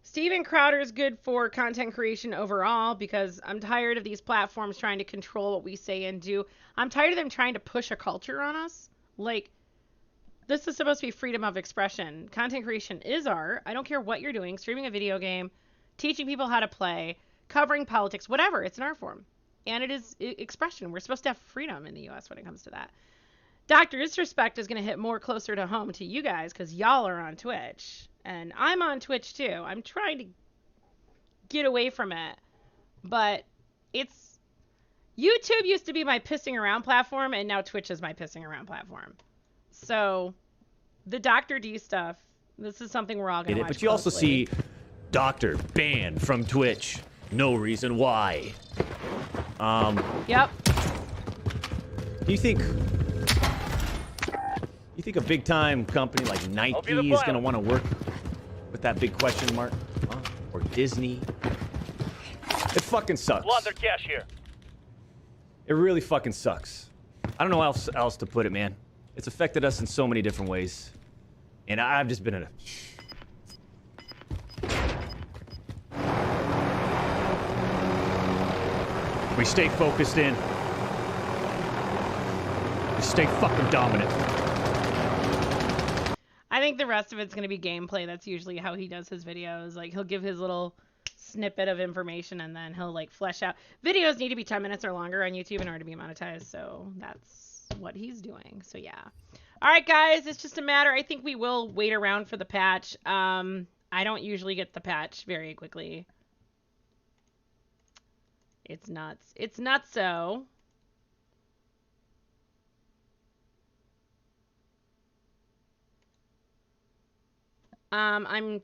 Steven Crowder is good for content creation overall, because I'm tired of these platforms trying to control what we say and do. I'm tired of them trying to push a culture on us. Like, this is supposed to be freedom of expression. Content creation is art. I don't care what you're doing. Streaming a video game, teaching people how to play, covering politics, whatever. It's an art form. And it is expression. We're supposed to have freedom in the U.S. when it comes to that. Dr. Disrespect is going to hit more closer to home to you guys because y'all are on Twitch. And I'm on Twitch too. I'm trying to get away from it. But it's... YouTube used to be my pissing around platform, and now Twitch is my pissing around platform. So, the Dr. D stuff, this is something we're all going to watch But you also closely. see Doctor banned from Twitch. No reason why. Yep. Do you think a big time company like Nike is going to want to work with that big question mark? Huh? Or Disney? It fucking sucks. Launder cash here. It really fucking sucks. I don't know how else to put it, man. It's affected us in so many different ways. And I've just been in a... We stay focused in. We stay fucking dominant. I think the rest of it's going to be gameplay. That's usually how he does his videos. Like, he'll give his little snippet of information and then he'll, like, flesh out. Videos need to be 10 minutes or longer on YouTube in order to be monetized, so that's what he's doing. So, yeah. All right, guys, it's just a matter. I think we will wait around for the patch. I don't usually get the patch very quickly. It's nuts. It's nuts, so. I'm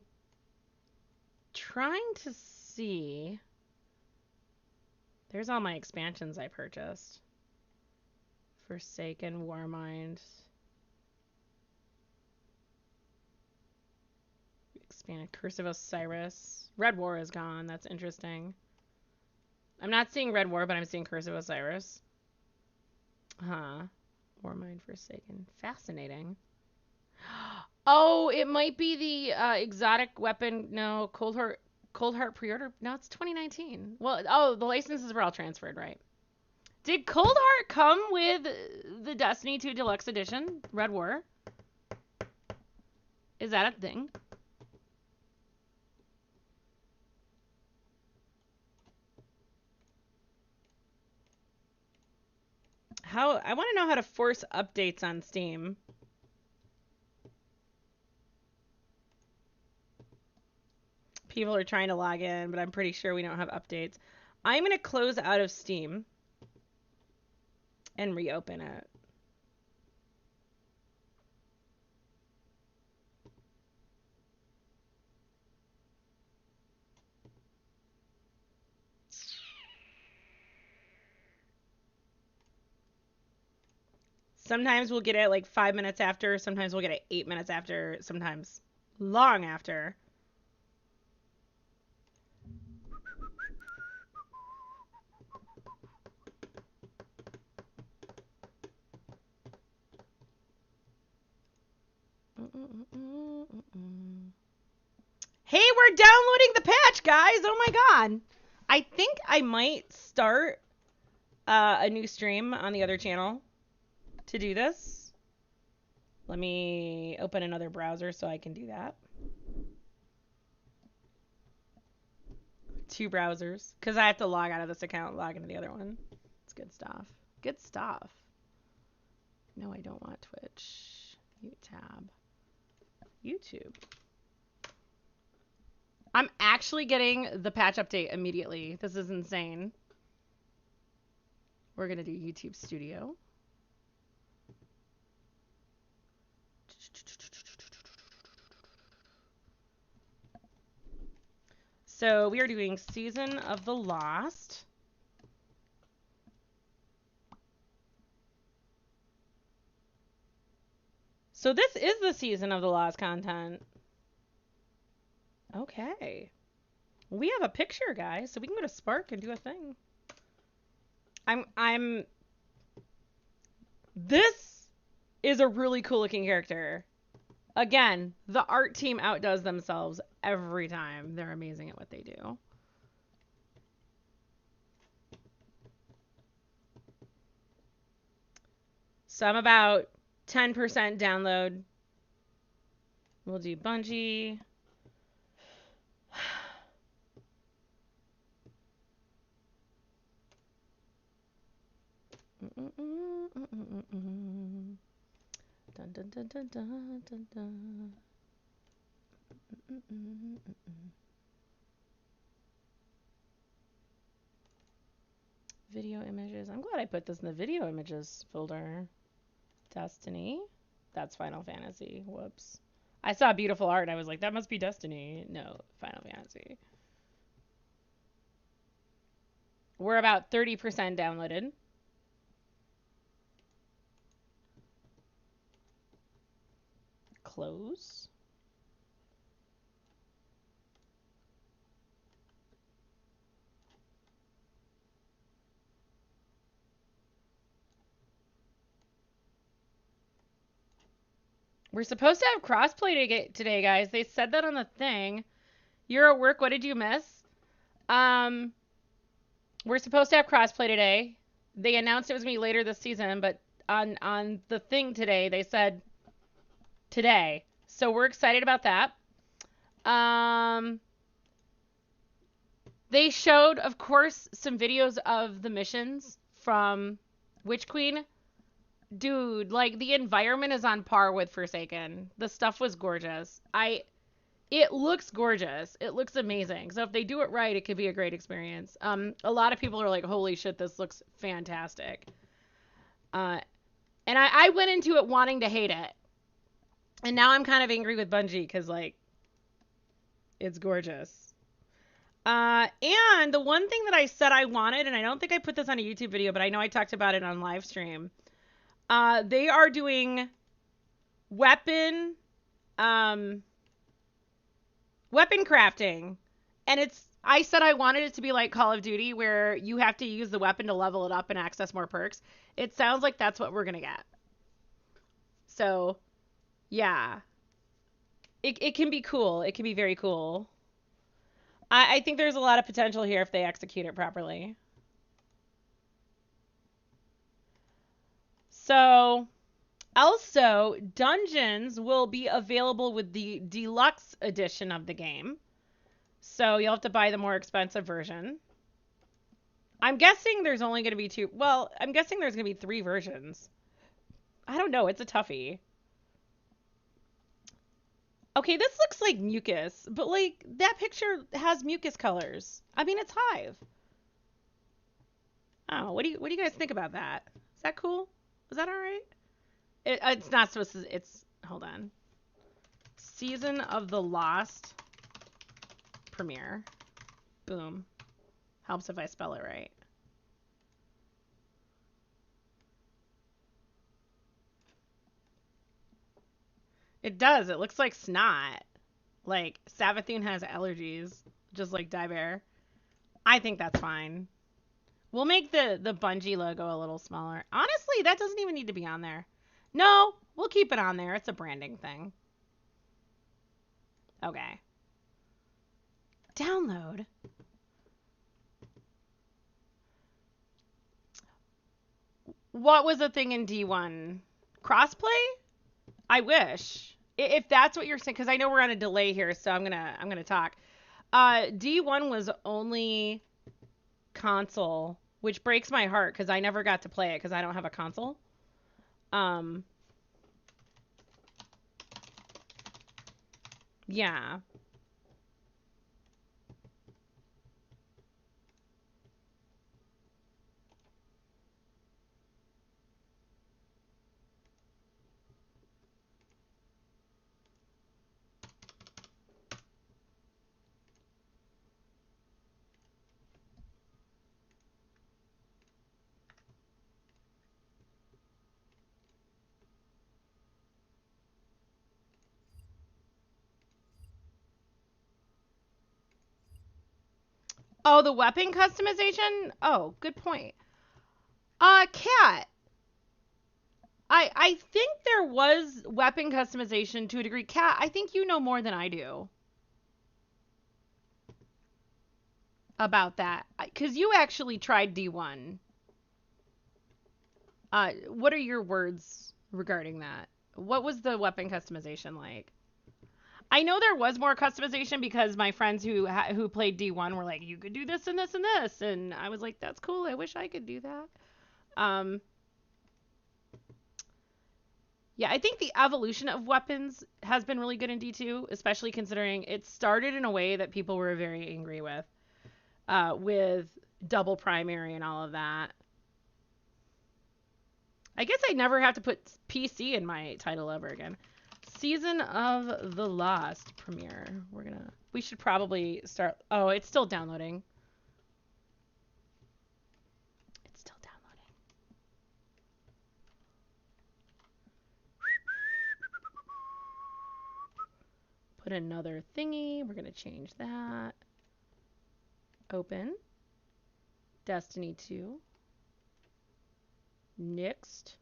trying to see. There's all my expansions I purchased. Forsaken, Warmind. Expanded Curse of Osiris. Red War is gone. That's interesting. I'm not seeing Red War, but I'm seeing Curse of Osiris. Huh. Warmind, Forsaken. Fascinating. Oh, it might be the exotic weapon. No, Cold Heart pre-order. No, it's 2019. Well, oh, the licenses were all transferred, right? Did Cold Heart come with the Destiny 2 Deluxe Edition? Red War? Is that a thing? I want to know how to force updates on Steam. People are trying to log in, but I'm pretty sure we don't have updates. I'm going to close out of Steam and reopen it. Sometimes we'll get it like 5 minutes after. Sometimes we'll get it 8 minutes after. Sometimes long after. Hey, we're downloading the patch, guys. Oh my god. I think I might start a new stream on the other channel to do this. Let me open another browser so I can do that. 2 browsers, because I have to log out of this account and log into the other one. It's good stuff. Good stuff. No, I don't want Twitch. Tab. YouTube. I'm actually getting the patch update immediately. This is insane. We're going to do YouTube Studio. So we are doing Season of the Lost. So this is the Season of the Lost content. Okay. We have a picture, guys, so we can go to Spark and do a thing. This is a really cool looking character. Again, the art team outdoes themselves every time. They're amazing at what they do. So I'm about 10% download. We'll do Bungie. Dun, dun, dun, dun, dun, dun, dun. Video images. I'm glad I put this in the video images folder. Destiny. That's Final Fantasy. Whoops. I saw beautiful art and I was like, that must be Destiny. No, Final Fantasy. We're about 30% downloaded. Close. We're supposed to have crossplay today, guys. They said that on the thing. You're at work. What did you miss? We're supposed to have crossplay today. They announced it was going to be later this season, but on the thing today, they said today. So we're excited about that. They showed, of course, some videos of the missions from Witch Queen. Dude, like, the environment is on par with Forsaken. The stuff was gorgeous. It looks gorgeous. It looks amazing. So if they do it right, it could be a great experience. A lot of people are like, holy shit, this looks fantastic. And I went into it wanting to hate it. And now I'm kind of angry with Bungie because, like, it's gorgeous. And the one thing that I said I wanted, and I don't think I put this on a YouTube video, but I know I talked about it on live stream. They are doing weapon crafting. And I said I wanted it to be like Call of Duty where you have to use the weapon to level it up and access more perks. It sounds like that's what we're going to get. So, yeah. It can be cool. It can be very cool. I think there's a lot of potential here if they execute it properly. So, also, dungeons will be available with the deluxe edition of the game. So, you'll have to buy the more expensive version. I'm guessing there's only going to be 2. Well, I'm guessing there's going to be 3 versions. I don't know. It's a toughie. Okay, this looks like mucus, but, like, that picture has mucus colors. I mean, it's Hive. Oh, what do you guys think about that? Is that cool? Is that all right? It's not supposed to... Hold on. Season of the Lost premiere. Boom. Helps if I spell it right. It does. It looks like snot. Like, Savathun has allergies, just like Diver. I think that's fine. We'll make the Bungie logo a little smaller. Honestly, that doesn't even need to be on there. No, we'll keep it on there. It's a branding thing. Okay. Download. What was the thing in D1? Crossplay? I wish. If that's what you're saying, because I know we're on a delay here, so I'm gonna talk. D1 was only console, which breaks my heart because I never got to play it because I don't have a console. Yeah. Oh, the weapon customization? Oh, good point. Cat. I think there was weapon customization to a degree. Cat, I think you know more than I do about that. Because you actually tried D1. What are your words regarding that? What was the weapon customization like? I know there was more customization because my friends who played D1 were like, you could do this and this and this. And I was like, that's cool. I wish I could do that. Yeah, I think the evolution of weapons has been really good in D2, especially considering it started in a way that people were very angry with double primary and all of that. I guess I'd never have to put PC in my title ever again. Season of the Lost premiere. We should probably start. Oh, it's still downloading. It's still downloading. Put another thingy. We're going to change that. Open. Destiny 2. Next.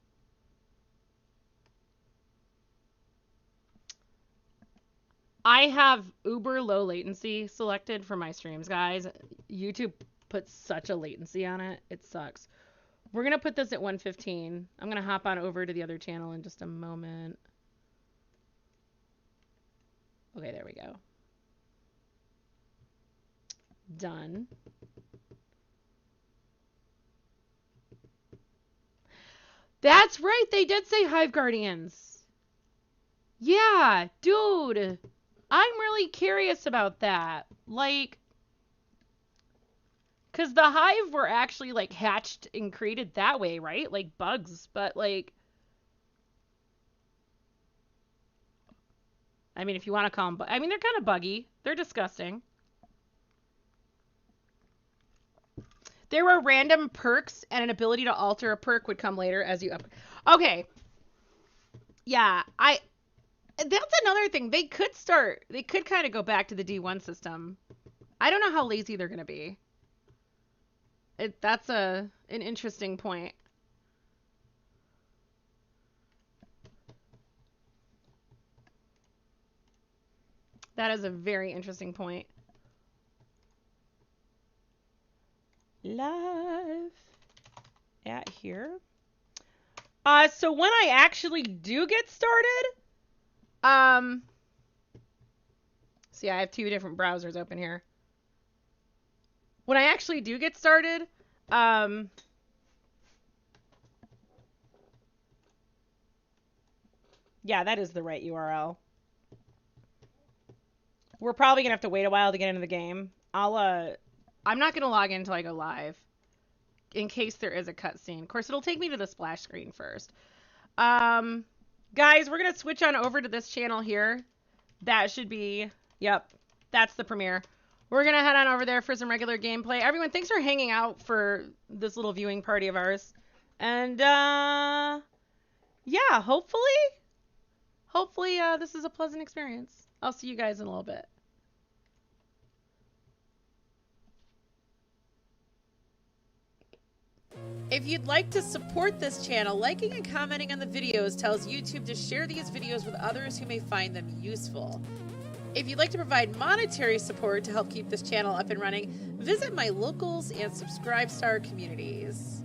I have uber low latency selected for my streams, guys. YouTube puts such a latency on it. It sucks. We're going to put this at 115. I'm going to hop on over to the other channel in just a moment. Okay, there we go. Done. That's right. They did say Hive Guardians. Yeah, dude. I'm really curious about that. Like, because the Hive were actually, like, hatched and created that way, right? Like, bugs. But, like, I mean, if you want to call them, I mean, they're kind of buggy. They're disgusting. There were random perks, and an ability to alter a perk would come later as you up. Okay. Yeah, that's another thing. They could kind of go back to the D1 system. I don't know how lazy they're going to be. That's an interesting point. That is a very interesting point. Live at here. So when I actually do get started, see, I have two different browsers open here. When I actually do get started, yeah, that is the right URL. We're probably gonna have to wait a while to get into the game. I'm not gonna log in until I go live, in case there is a cutscene. Of course, it'll take me to the splash screen first. Guys, we're gonna switch on over to this channel here. That should be, yep, that's the premiere. We're gonna head on over there for some regular gameplay. Everyone, thanks for hanging out for this little viewing party of ours. And yeah, hopefully hopefully this is a pleasant experience. I'll see you guys in a little bit. If you'd like to support this channel, liking and commenting on the videos tells YouTube to share these videos with others who may find them useful. If you'd like to provide monetary support to help keep this channel up and running, visit my locals and Subscribestar communities.